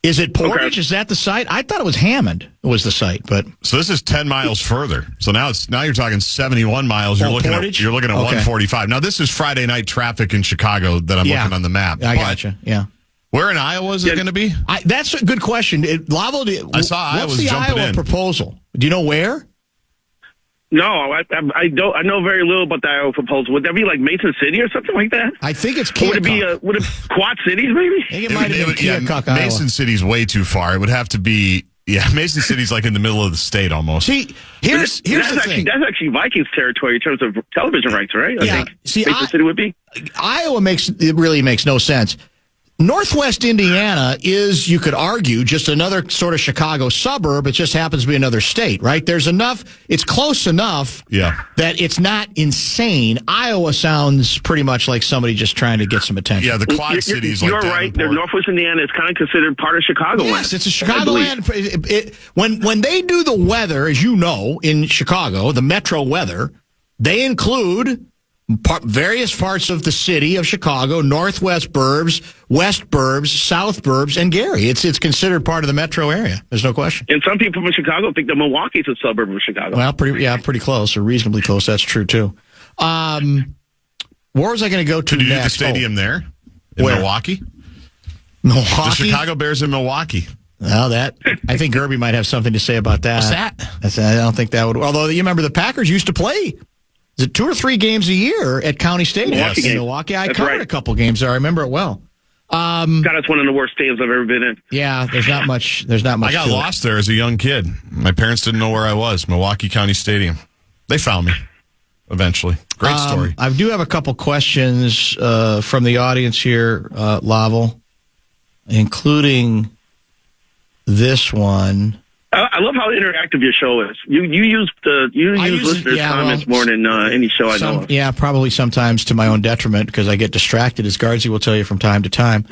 Is it Portage? Okay. Is that the site? I thought it was Hammond was the site, but so this is 10 miles further. So now you're talking 71 miles. You're looking at 145. Now this is Friday night traffic in Chicago that I'm looking on the map. I gotcha. Yeah. Where in Iowa is it going to be? That's a good question. Lavelle, I saw Iowa's jumping Iowa in. proposal? Do you know where? No, I don't. I know very little about the Iowa proposal. Would that be like Mason City or something like that? I think it's Keokuk. Would it Quad Cities maybe? I think it might have been Keokuk, Iowa. Mason City's way too far. It would have to be. Yeah, Mason City's like in the middle of the state almost. See, here's the thing. That's actually Vikings territory in terms of television rights, right? I think Mason City would be. Iowa really makes no sense. Northwest Indiana is, you could argue, just another sort of Chicago suburb. It just happens to be another state, right? There's enough, it's close enough that it's not insane. Iowa sounds pretty much like somebody just trying to get some attention. Yeah, the Quad Cities. You're right. Northwest Indiana is kind of considered part of Chicagoland. Yes, it's a Chicagoland. When they do the weather, as you know, in Chicago, the metro weather, they include various parts of the city of Chicago, northwest burbs, west burbs, south burbs, and Gary. It's considered part of the metro area. There's no question. And some people from Chicago think that Milwaukee's a suburb of Chicago. Well, pretty close, or reasonably close. That's true, too. Where was I going to go to next? The stadium there? In Milwaukee? Milwaukee? The Chicago Bears in Milwaukee. Well, I think Gerby might have something to say about that. What's that? I don't think that would... Although, you remember the Packers used to play... Is it 2 or 3 games a year at County Stadium in Milwaukee? I covered a couple games there. I remember it well. God, it's one of the worst stadiums I've ever been in. Yeah, there's not much. I got lost there as a young kid. My parents didn't know where I was. Milwaukee County Stadium. They found me eventually. Great story. I do have a couple questions from the audience here, Lavelle, including this one. I love how interactive your show is. You use listeners' comments more than any show I know of. Yeah, probably sometimes to my own detriment because I get distracted, as Gaardsy will tell you from time to time.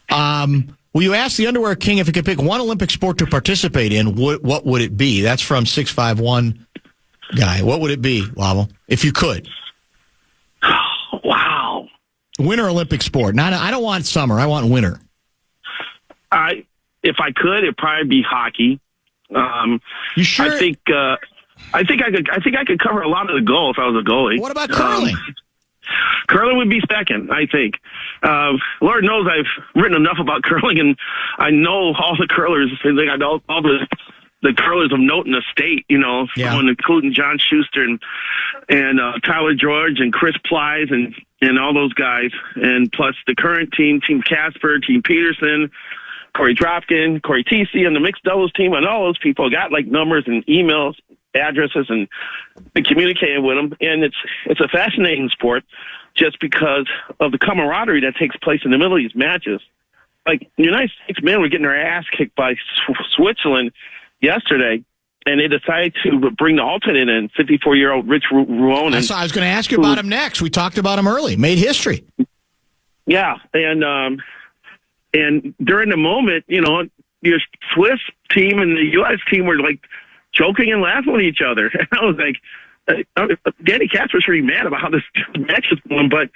Will you ask the Underwear King if he could pick one Olympic sport to participate in? What would it be? That's from 651 guy. What would it be, Lavelle, if you could? Wow. Winter Olympic sport. I don't want summer. I want winter. If I could, it'd probably be hockey. You sure? I think I could cover a lot of the goal if I was a goalie. What about curling? Curling would be second, I think. Lord knows I've written enough about curling, and I know all the curlers. I know all the curlers of note in the state. Including John Schuster and Tyler George and Chris Plies and all those guys, and plus the current Team Casper, Team Peterson, Corey Dropkin, Corey TC, and the mixed doubles team, and all those people got like numbers and emails, addresses, and communicating with them. And it's a fascinating sport just because of the camaraderie that takes place in the middle of these matches. Like the United States men were getting their ass kicked by Switzerland yesterday, and they decided to bring the alternate in, 54-year-old Rich Ruonen. I was going to ask you about him next. We talked about him early. Made history. Yeah, and during the moment, your Swiss team and the U.S. team were like joking and laughing with each other. And I was like, Danny Katz was pretty mad about how this match is going, but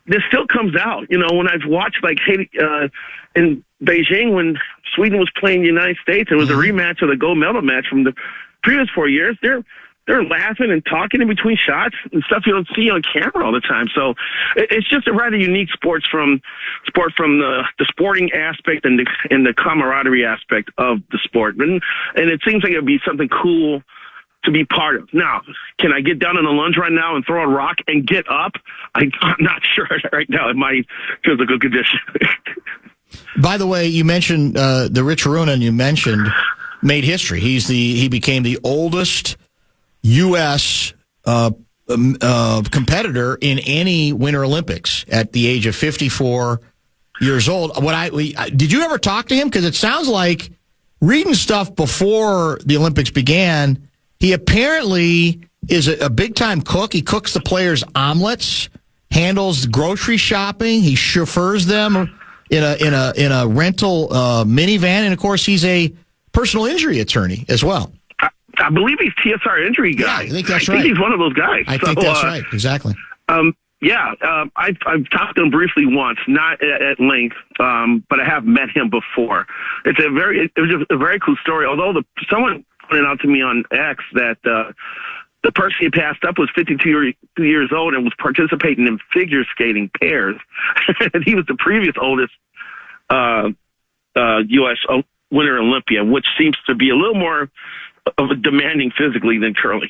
this still comes out. When I've watched in Beijing when Sweden was playing the United States, it was a rematch of the gold medal match from the previous 4 years. They're laughing and talking in between shots and stuff you don't see on camera all the time. So it's just a rather unique sport from the sporting aspect and the camaraderie aspect of the sport. And it seems like it would be something cool to be part of. Now, can I get down in the lunge right now and throw a rock and get up? I'm not sure right now in my physical condition. By the way, you mentioned the Rich Arunan you mentioned made history. He became the oldest U.S. Competitor in any Winter Olympics at the age of 54 years old. Did you ever talk to him? Because it sounds like, reading stuff before the Olympics began, he apparently is a big-time cook. He cooks the players' omelets, handles grocery shopping. He chauffeurs them in a rental minivan, and of course, he's a personal injury attorney as well. I believe he's TSR injury guy. Yeah, I think that's right. I think he's one of those guys. I think that's right. Exactly. I've talked to him briefly once, not at length, but I have met him before. It was a very cool story. Although someone pointed out to me on X that the person he passed up was 52 years old and was participating in figure skating pairs. And he was the previous oldest U.S. Winter Olympian, which seems to be a little more of a demanding physically than curling.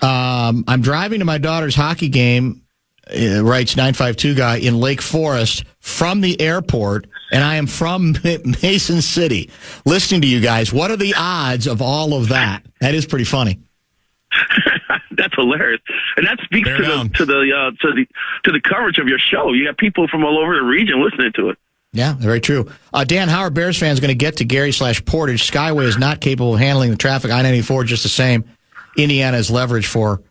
I'm driving to my daughter's hockey game, writes 952 guy, in Lake Forest from the airport, and I am from Mason City. Listening to you guys, what are the odds of all of that? That is pretty funny. That's hilarious, and that speaks to the coverage of your show. You have people from all over the region listening to it. Yeah, very true. Dan, how are Bears fans going to get to Gary/Portage? Skyway is not capable of handling the traffic. I-94 just the same. Indiana's leverage for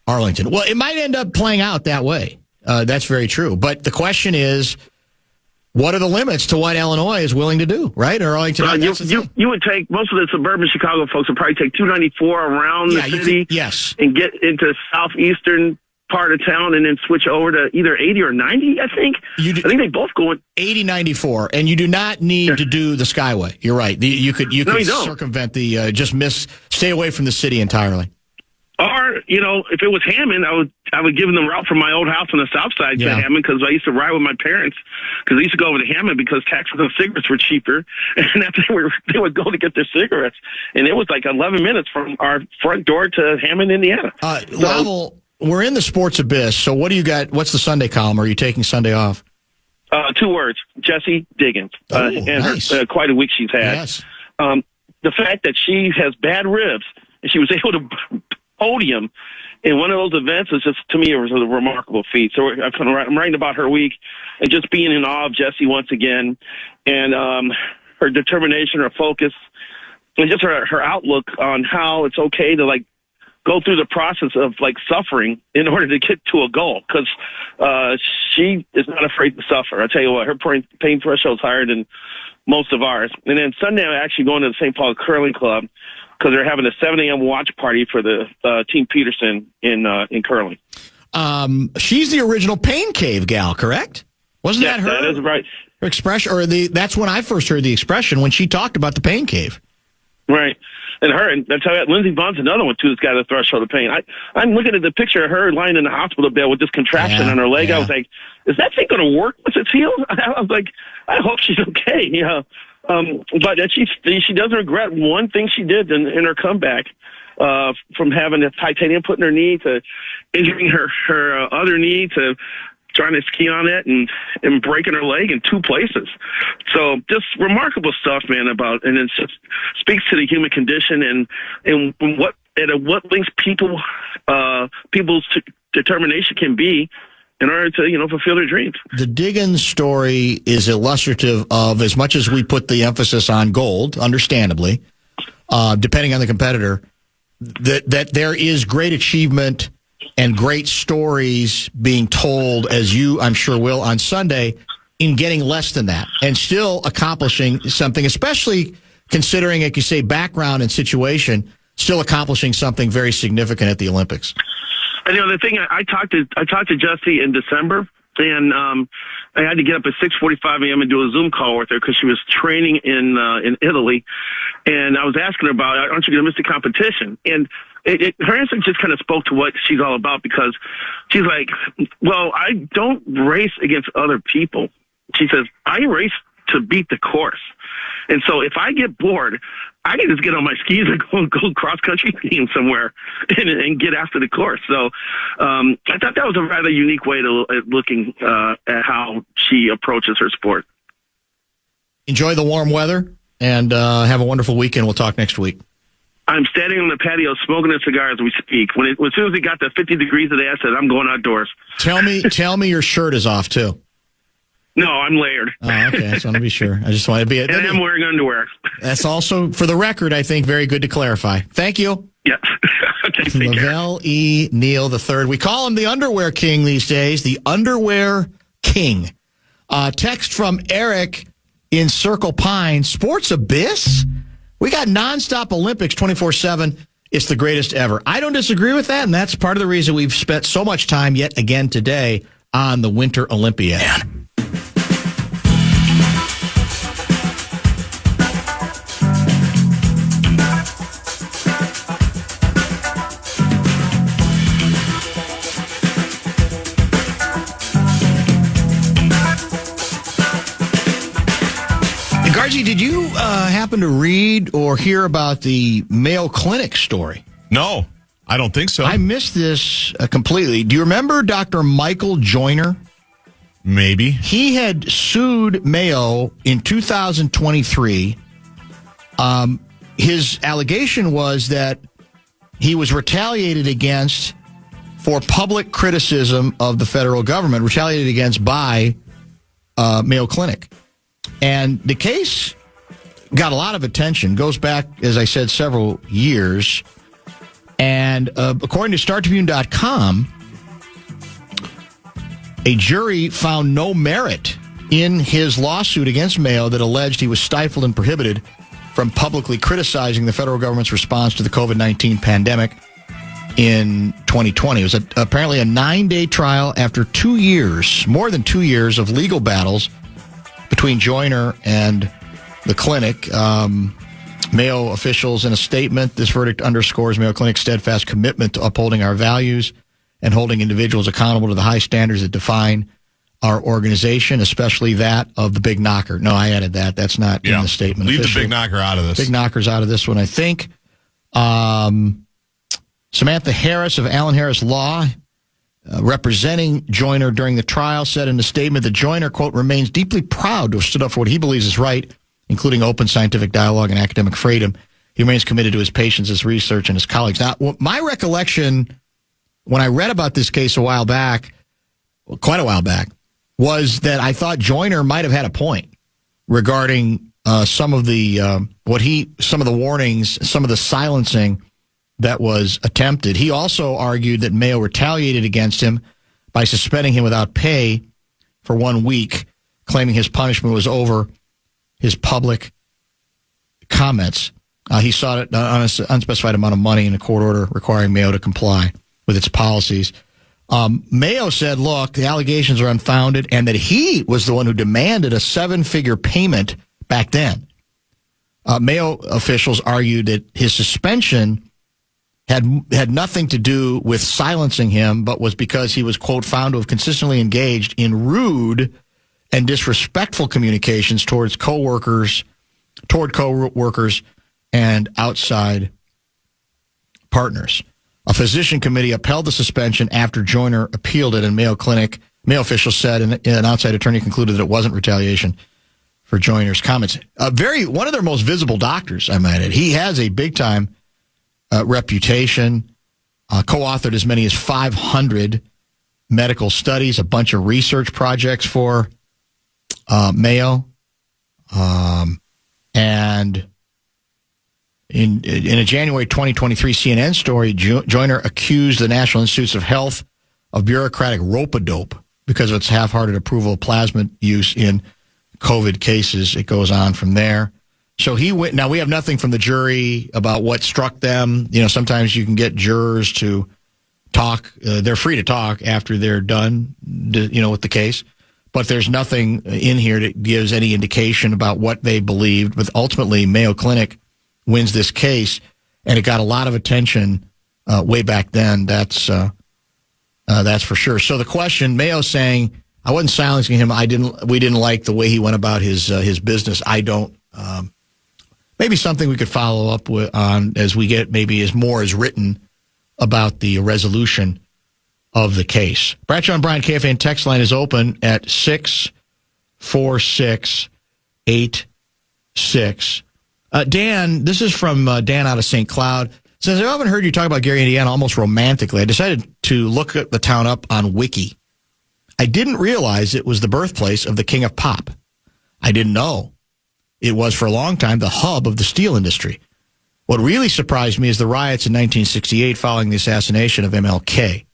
Arlington. Well, it might end up playing out that way. That's very true. But the question is, what are the limits to what Illinois is willing to do, right? Or Arlington? You would take, most of the suburban Chicago folks would probably take 294 around the city, yes, and get into southeastern part of town and then switch over to either 80 or 90, I think. I think they both go in 80, 94, and you do not need to do the Skyway. You're right. You could circumvent stay away from the city entirely. Or, if it was Hammond, I would give them the route from my old house on the south side to Hammond, because I used to ride with my parents, because they used to go over to Hammond because taxes on cigarettes were cheaper, and they would go to get their cigarettes, and it was like 11 minutes from our front door to Hammond, Indiana. Lavelle, we're in the sports abyss, so what do you got? What's the Sunday column? Are you taking Sunday off? 2 words, Jessie Diggins. Nice. Quite a week she's had. Yes. The fact that she has bad ribs, and she was able to podium in one of those events is just, to me, it was a remarkable feat. So I'm writing about her week and just being in awe of Jessie once again, and her determination, her focus, and just her outlook on how it's okay to go through the process of suffering in order to get to a goal, because she is not afraid to suffer. I tell you what, her pain threshold is higher than most of ours. And then Sunday, I'm actually going to the St. Paul Curling Club, because they're having a 7 a.m. watch party for the Team Peterson in curling. She's the original Pain Cave gal, correct? Wasn't that her? That is right. Her expression, or that's when I first heard the expression, when she talked about the Pain Cave. Right. And I tell you, Lindsey Bond's another one, too, that's got a threshold of pain. I'm looking at the picture of her lying in the hospital bed with this contraption on her leg. Yeah. I was like, is that thing going to work once it's healed? I was like, I hope she's okay. But that she doesn't regret one thing she did in her comeback, from having a titanium put in her knee to injuring her other knee to trying to ski on it and breaking her leg in 2 places. So just remarkable stuff, man, and it just speaks to the human condition and what links people's determination can be in order to, fulfill their dreams. The Diggins story is illustrative of, as much as we put the emphasis on gold, understandably, depending on the competitor, that there is great achievement and great stories being told, as you, I'm sure, will on Sunday, in getting less than that and still accomplishing something, especially considering, like you say, background and situation, still accomplishing something very significant at the Olympics. And the thing, I talked to Jessie in December, and I had to get up at 6:45 a.m. and do a Zoom call with her because she was training in Italy, and I was asking her about, aren't you going to miss the competition? And her answer just kind of spoke to what she's all about, because she's like, well, I don't race against other people. She says, I race to beat the course. And so if I get bored, I can just get on my skis and go cross-country skiing somewhere and get after the course. So I thought that was a rather unique way to looking at how she approaches her sport. Enjoy the warm weather and have a wonderful weekend. We'll talk next week. I'm standing on the patio smoking a cigar as we speak. As soon as it got to 50 degrees today, I said, I'm going outdoors. Tell me your shirt is off, too. No, I'm layered. Oh, okay. I just want to be sure. I just want to be... And I'm wearing underwear. That's also, for the record, I think, very good to clarify. Thank you. Yes. Okay, take care. Lavelle E. Neal III. We call him the underwear king these days. The underwear king. Text from Eric in Circle Pine. Sports Abyss? We got nonstop Olympics 24/7. It's the greatest ever. I don't disagree with that, and that's part of the reason we've spent so much time yet again today on the Winter Olympiad. Gaardsy, did you happen to read or hear about the Mayo Clinic story? No, I don't think so. I missed this completely. Do you remember Dr. Michael Joyner? Maybe. He had sued Mayo in 2023. His allegation was that he was retaliated against for public criticism of the federal government, retaliated against by Mayo Clinic. And the case got a lot of attention, goes back, as I said, several years. And according to StarTribune.com, a jury found no merit in his lawsuit against Mayo that alleged he was stifled and prohibited from publicly criticizing the federal government's response to the COVID-19 pandemic in 2020. It was apparently a 9-day trial after 2 years, more than 2 years of legal battles between Joyner and the clinic. Mayo officials in a statement, this verdict underscores Mayo Clinic's steadfast commitment to upholding our values and holding individuals accountable to the high standards that define our organization, especially that of the big knocker. No, I added that. That's not in the statement. Leave the big knocker out of this. Big knocker's out of this one, I think. Samantha Harris of Allen Harris Law, representing Joyner during the trial, said in a statement that Joyner, quote, remains deeply proud to have stood up for what he believes is right, including open scientific dialogue and academic freedom. He remains committed to his patients, his research, and his colleagues. Now, my recollection when I read about this case a while back, quite a while back, was that I thought Joyner might have had a point regarding some of the warnings, some of the silencing that was attempted. He also argued that Mayo retaliated against him by suspending him without pay for 1 week, claiming his punishment was over his public comments. He sought an unspecified amount of money in a court order requiring Mayo to comply with its policies. Mayo said, look, the allegations are unfounded, and that he was the one who demanded a 7-figure payment back then. Mayo officials argued that his suspension had nothing to do with silencing him, but was because he was, quote, found to have consistently engaged in rude and disrespectful communications toward coworkers and outside partners. A physician committee upheld the suspension after Joyner appealed it, and Mayo officials said, and an outside attorney concluded that it wasn't retaliation for Joyner's comments. One of their most visible doctors, I might add. He has a big-time reputation, co-authored as many as 500 medical studies, a bunch of research projects for Mayo. And in a January 2023 CNN story, Joyner accused the National Institutes of Health of bureaucratic rope-a-dope because of its half-hearted approval of plasma use in COVID cases. It goes on from there. So he went. Now, we have nothing from the jury about what struck them. You know, sometimes you can get jurors to talk. They're free to talk after they're done, with the case. But there's nothing in here that gives any indication about what they believed. But ultimately, Mayo Clinic wins this case, and it got a lot of attention way back then. That's for sure. So the question, Mayo saying, I wasn't silencing him. We didn't like the way he went about his business. I don't. Maybe something we could follow up on as we get as more is written about the resolution of the case. Bradshaw and Bryan KFAN text line is open at 646-8010. 6. Dan, this is from Dan out of St. Cloud. Says, I haven't heard you talk about Gary, Indiana almost romantically. I decided to look at the town up on Wiki. I didn't realize it was the birthplace of the king of pop. I didn't know. It was for a long time the hub of the steel industry. What really surprised me is the riots in 1968 following the assassination of MLK.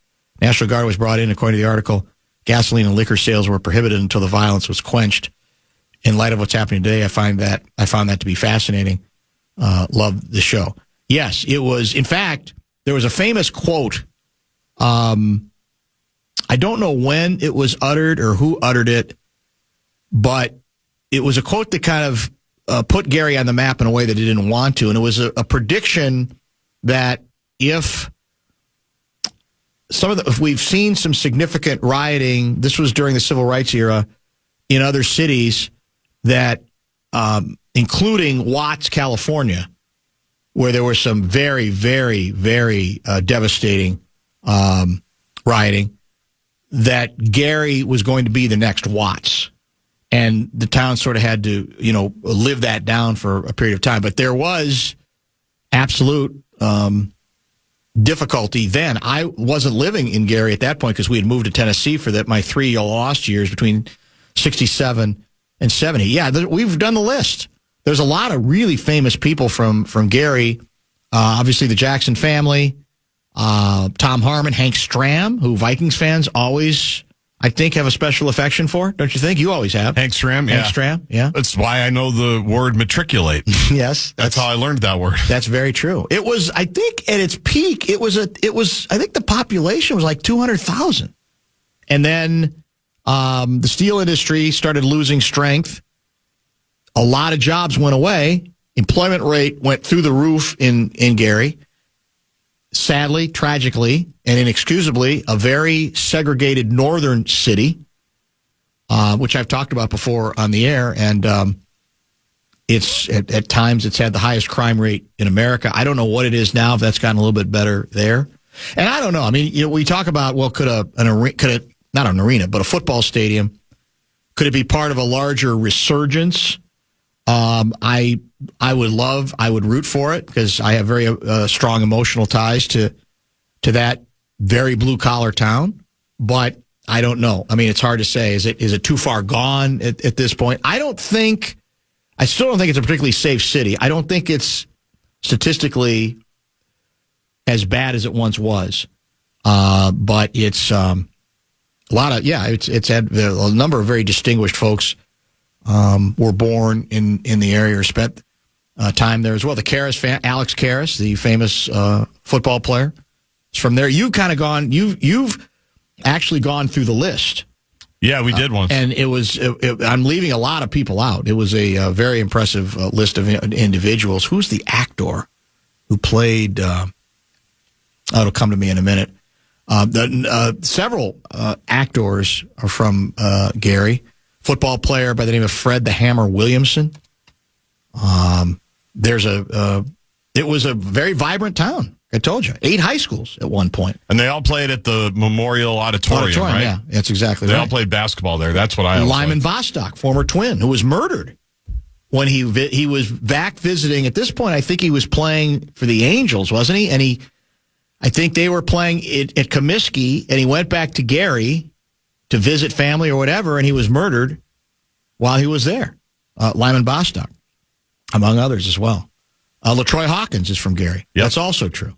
National Guard was brought in, according to the article. Gasoline and liquor sales were prohibited until the violence was quenched. In light of what's happening today, I found that to be fascinating. Love the show. Yes, it was. In fact, there was a famous quote. I don't know when it was uttered or who uttered it, but it was a quote that kind of put Gary on the map in a way that he didn't want to. And it was a prediction that if we've seen some significant rioting, this was during the civil rights era in other cities that, including Watts, California, where there was some very, very, very devastating rioting, that Gary was going to be the next Watts. And the town sort of had to, live that down for a period of time. But there was absolute difficulty then. I wasn't living in Gary at that point because we had moved to Tennessee for my 3 lost years between 67 and 70. Yeah, we've done the list. There's a lot of really famous people from Gary. Obviously, the Jackson family, Tom Harmon, Hank Stram, who Vikings fans always, I think, have a special affection for. Don't you think? You always have. Hank Stram, yeah. Hank Stram, yeah. That's why I know the word matriculate. Yes. That's how I learned that word. That's very true. It was, I think, at its peak, I think the population was like 200,000. And then the steel industry started losing strength. A lot of jobs went away. Employment rate went through the roof in Gary. Sadly, tragically, and inexcusably, a very segregated northern city, which I've talked about before on the air, and it's at times it's had the highest crime rate in America. I don't know what it is now, if that's gotten a little bit better there. And I don't know. I mean, we talk about, well, could not an arena, but a football stadium, could it be part of a larger resurgence? I would root for it because I have very strong emotional ties to that very blue collar town, but I don't know. I mean, it's hard to say. Is it too far gone at this point? I still don't think it's a particularly safe city. I don't think it's statistically as bad as it once was. But it's it's had a number of very distinguished folks were born in the area or spent time there as well. The Karras Alex Karras, the famous football player, is from there. You've kind of you've actually gone through the list. Yeah, we did once. And it was, I'm leaving a lot of people out. It was a very impressive list of individuals. Who's the actor who played, it'll come to me in a minute. Several actors are from Gary. Football player by the name of Fred the Hammer Williamson. It was a very vibrant town. I told you, 8 high schools at one point. And they all played at the Memorial Auditorium, right? Yeah, that's exactly right. They all played basketball there. That's what I always Lyman liked. Bostock, former Twin, who was murdered when he was back visiting. At this point, I think he was playing for the Angels, wasn't he? And I think they were playing at Comiskey, and he went back to Gary to visit family or whatever, and he was murdered while he was there. Lyman Bostock, among others as well. LaTroy Hawkins is from Gary. Yep. That's also true,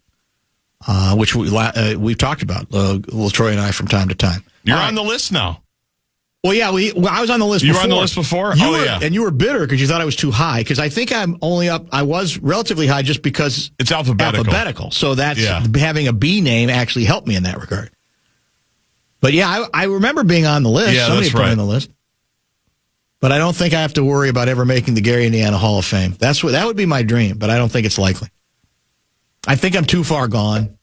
which we've talked about, LaTroy and I, from time to time. You're on the list now. Well, yeah, I was on the list You before. were on the list before? Yeah. And you were bitter because you thought I was too high, because I think I was relatively high just because it's alphabetical. So having a B name actually helped me in that regard. But yeah, I remember being on the list. Yeah, Somebody that's put me right. on the list. But I don't think I have to worry about ever making the Gary, Indiana Hall of Fame. That would be my dream, but I don't think it's likely. I think I'm too far gone.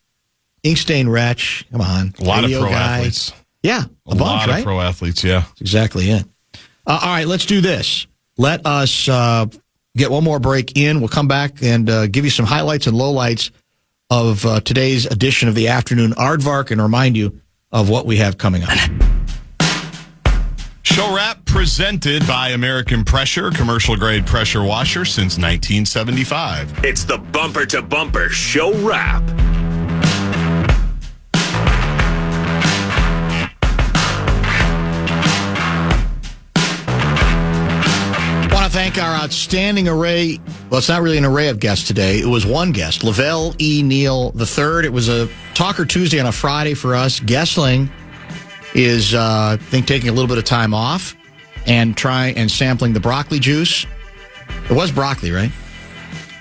Inkstained Wretch, come on. A lot Radio of pro guy. athletes. Yeah, a bunch, lot right? of pro athletes, yeah. That's exactly it. All right, let's do this. Let us get one more break in. We'll come back and give you some highlights and lowlights of today's edition of the Afternoon Aardvark and remind you of what we have coming up. Show wrap presented by American Pressure, commercial grade pressure washer since 1975. It's the Bumper to Bumper Show Wrap. Want to thank our outstanding array. Well, it's not really an array of guests today. It was one guest, Lavelle Neal III. It was a Talker Tuesday on a Friday for us. Gessling is, I think, taking a little bit of time off and sampling the broccoli juice. It was broccoli, right?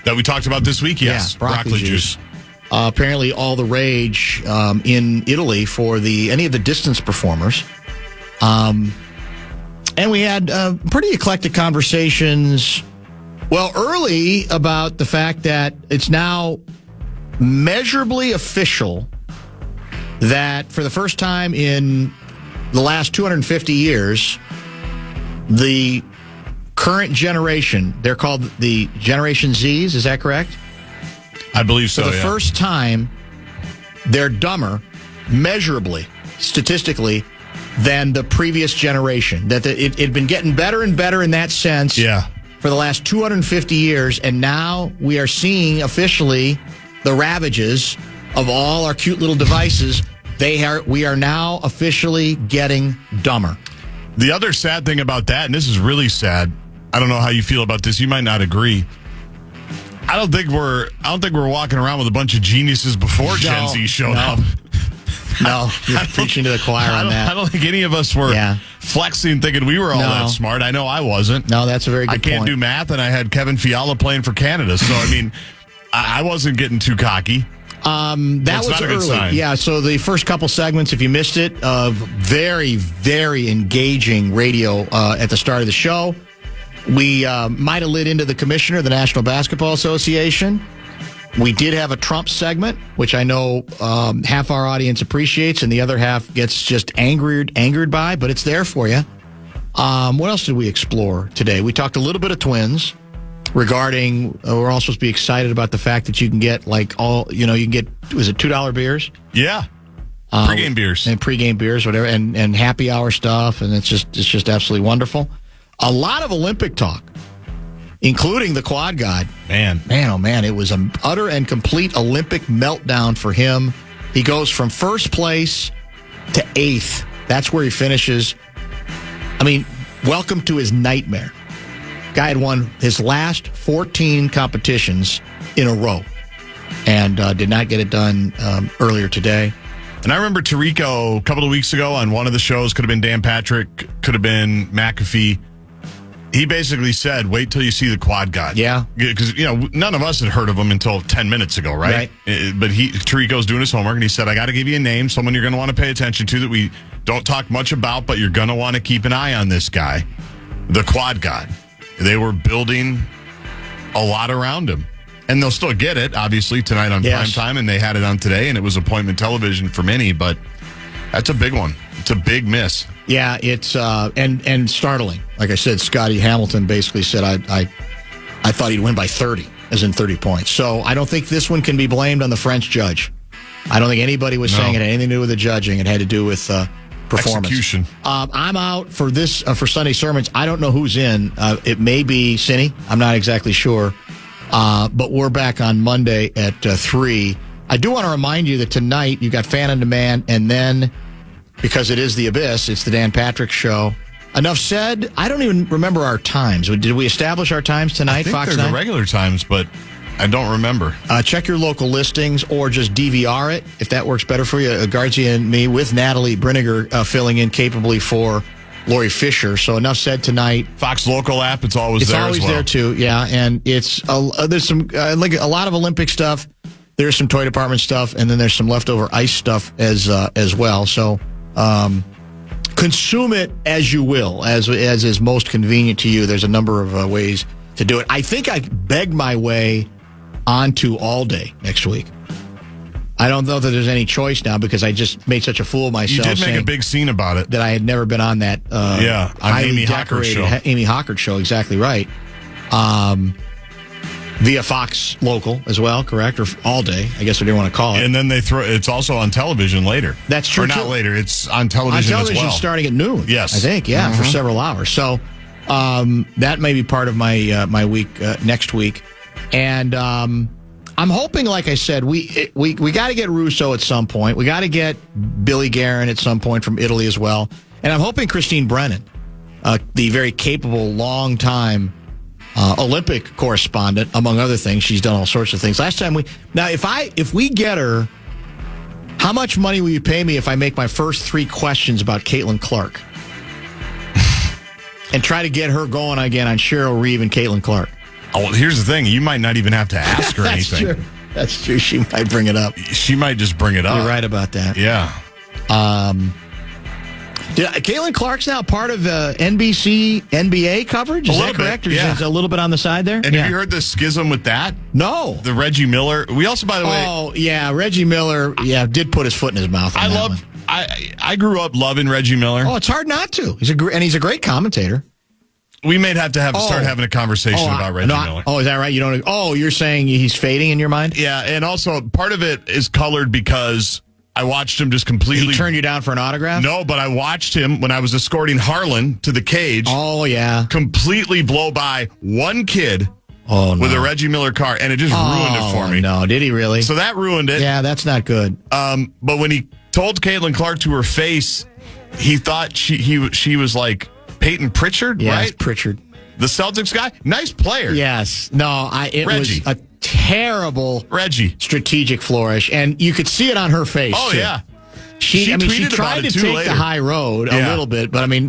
That we talked about this week, yes. Yeah, broccoli juice. Apparently all the rage in Italy for any of the distance performers. And we had pretty eclectic conversations, early about the fact that it's now measurably official that for the first time in the last 250 years, the current generation, they're called the Generation Zs, is that correct? I believe so, For the first time, they're dumber, measurably, statistically, than the previous generation. That it'd been getting better and better in that sense for the last 250 years, and now we are seeing officially the ravages of all our cute little devices. We are now officially getting dumber. The other sad thing about that, and this is really sad, I don't know how you feel about this, you might not agree. I don't think we're walking around with a bunch of geniuses before Gen Z showed up. No, you're preaching to the choir on that. I don't think any of us were flexing thinking we were all that smart. I know I wasn't. No, that's a very good point. I can't do math, and I had Kevin Fiala playing for Canada. So, I mean, I wasn't getting too cocky. That was early. Yeah, so the first couple segments, if you missed it, very, very engaging radio at the start of the show. We might have lit into the commissioner of the National Basketball Association. We did have a Trump segment, which I know half our audience appreciates, and the other half gets just angered by, but it's there for you. What else did we explore today? We talked a little bit of Twins regarding, we're all supposed to be excited about the fact that you can get was it $2 beers? Yeah. Pre-game beers. And pre-game beers, whatever, and happy hour stuff, and it's just absolutely wonderful. A lot of Olympic talk, including the quad god. Man, oh man, it was an utter and complete Olympic meltdown for him. He goes from first place to 8th. That's where he finishes. I mean, welcome to his nightmare. Guy had won his last 14 competitions in a row and did not get it done earlier today. And I remember Tirico a couple of weeks ago on one of the shows, could have been Dan Patrick, could have been McAfee. He basically said, wait till you see the quad god. Yeah. Because, none of us had heard of him until 10 minutes ago, right? But Tirico's doing his homework, and he said, I got to give you a name, someone you're going to want to pay attention to that we don't talk much about, but you're going to want to keep an eye on this guy, the quad god. They were building a lot around him. And they'll still get it, obviously, tonight on prime time, and they had it on today, and it was appointment television for many, but that's a big one. It's a big miss. Yeah, it's and startling. Like I said, Scotty Hamilton basically said, I thought he'd win by 30, as in 30 points. So I don't think this one can be blamed on the French judge. I don't think anybody was saying it had anything to do with the judging. It had to do with performance. Execution. I'm out for this for Sunday sermons. I don't know who's in. It may be Cindy. I'm not exactly sure. But we're back on Monday at 3. I do want to remind you that tonight you got Fan on Demand, and then, because it is the Abyss, it's the Dan Patrick Show. Enough said. I don't even remember our times. Did we establish our times tonight, I think Fox they're 9? the regular times, but I don't remember. Check your local listings or just DVR it, if that works better for you. Gaardsy and me, with Natalie Briniger filling in capably for Lori Fisher. So enough said tonight. Fox local app, it's always there as well. It's always there too, yeah. And it's there's some like a lot of Olympic stuff. There's some toy department stuff, and then there's some leftover ice stuff as well. So consume it as you will, as is most convenient to you. There's a number of ways to do it. I think I begged my way onto All Day next week. I don't know that there's any choice now because I just made such a fool of myself. You did make a big scene about it. That I had never been on that on Amy Hocker's show. Amy Hockert show, exactly right. via Fox Local as well, correct? Or all day, I guess what you want to call it. And then it's also on television later. That's true. Or not too. later. It's on television as well. Starting at noon. Yes. I think, for several hours. So that may be part of my my week next week. And I'm hoping, like I said, we got to get Russo at some point. We got to get Billy Guerin at some point from Italy as well. And I'm hoping Christine Brennan, the very capable, long-time Olympic correspondent, among other things. She's done all sorts of things. Last time if we get her, how much money will you pay me if I make my first 3 questions about Caitlin Clark? And try to get her going again on Cheryl Reeve and Caitlin Clark. Oh, here's the thing. You might not even have to ask her anything. True. That's true. She might bring it up. She might just bring it up. You're right about that. Yeah. Caitlin Clark's now part of NBC NBA coverage. Is that correct? Or is it a little bit on the side there? And have you heard the schism with that? No. The Reggie Miller. We also, by the way. Oh, yeah. Reggie Miller, did put his foot in his mouth. I grew up loving Reggie Miller. Oh, it's hard not to. He's a great commentator. We may have to start having a conversation about Reggie Miller. Oh, is that right? You don't. Oh, you're saying he's fading in your mind? Yeah, and also part of it is colored because I watched him just completely. He turned you down for an autograph? No, but I watched him when I was escorting Harlan to the cage. Oh, yeah. Completely blow by one kid with a Reggie Miller car, and it just ruined it for me. No, did he really? So that ruined it. Yeah, that's not good. But when he told Caitlin Clark to her face, he thought she was like Peyton Pritchard, right? Pritchard. The Celtics guy? Nice player. Yes. No, it Reggie. was a terrible strategic flourish, and you could see it on her face. Oh, too. yeah. She tried to take the high road a little bit, but I mean,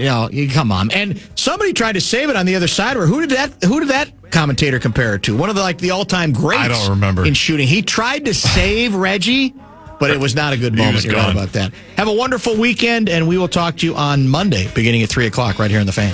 come on. And somebody tried to save it on the other side. Or who did that commentator compare it to? One of the all-time greats. I don't remember. In shooting. He tried to save Reggie, but it was not a good moment. You're right about that. Have a wonderful weekend, and we will talk to you on Monday, beginning at 3 o'clock, right here on The Fan.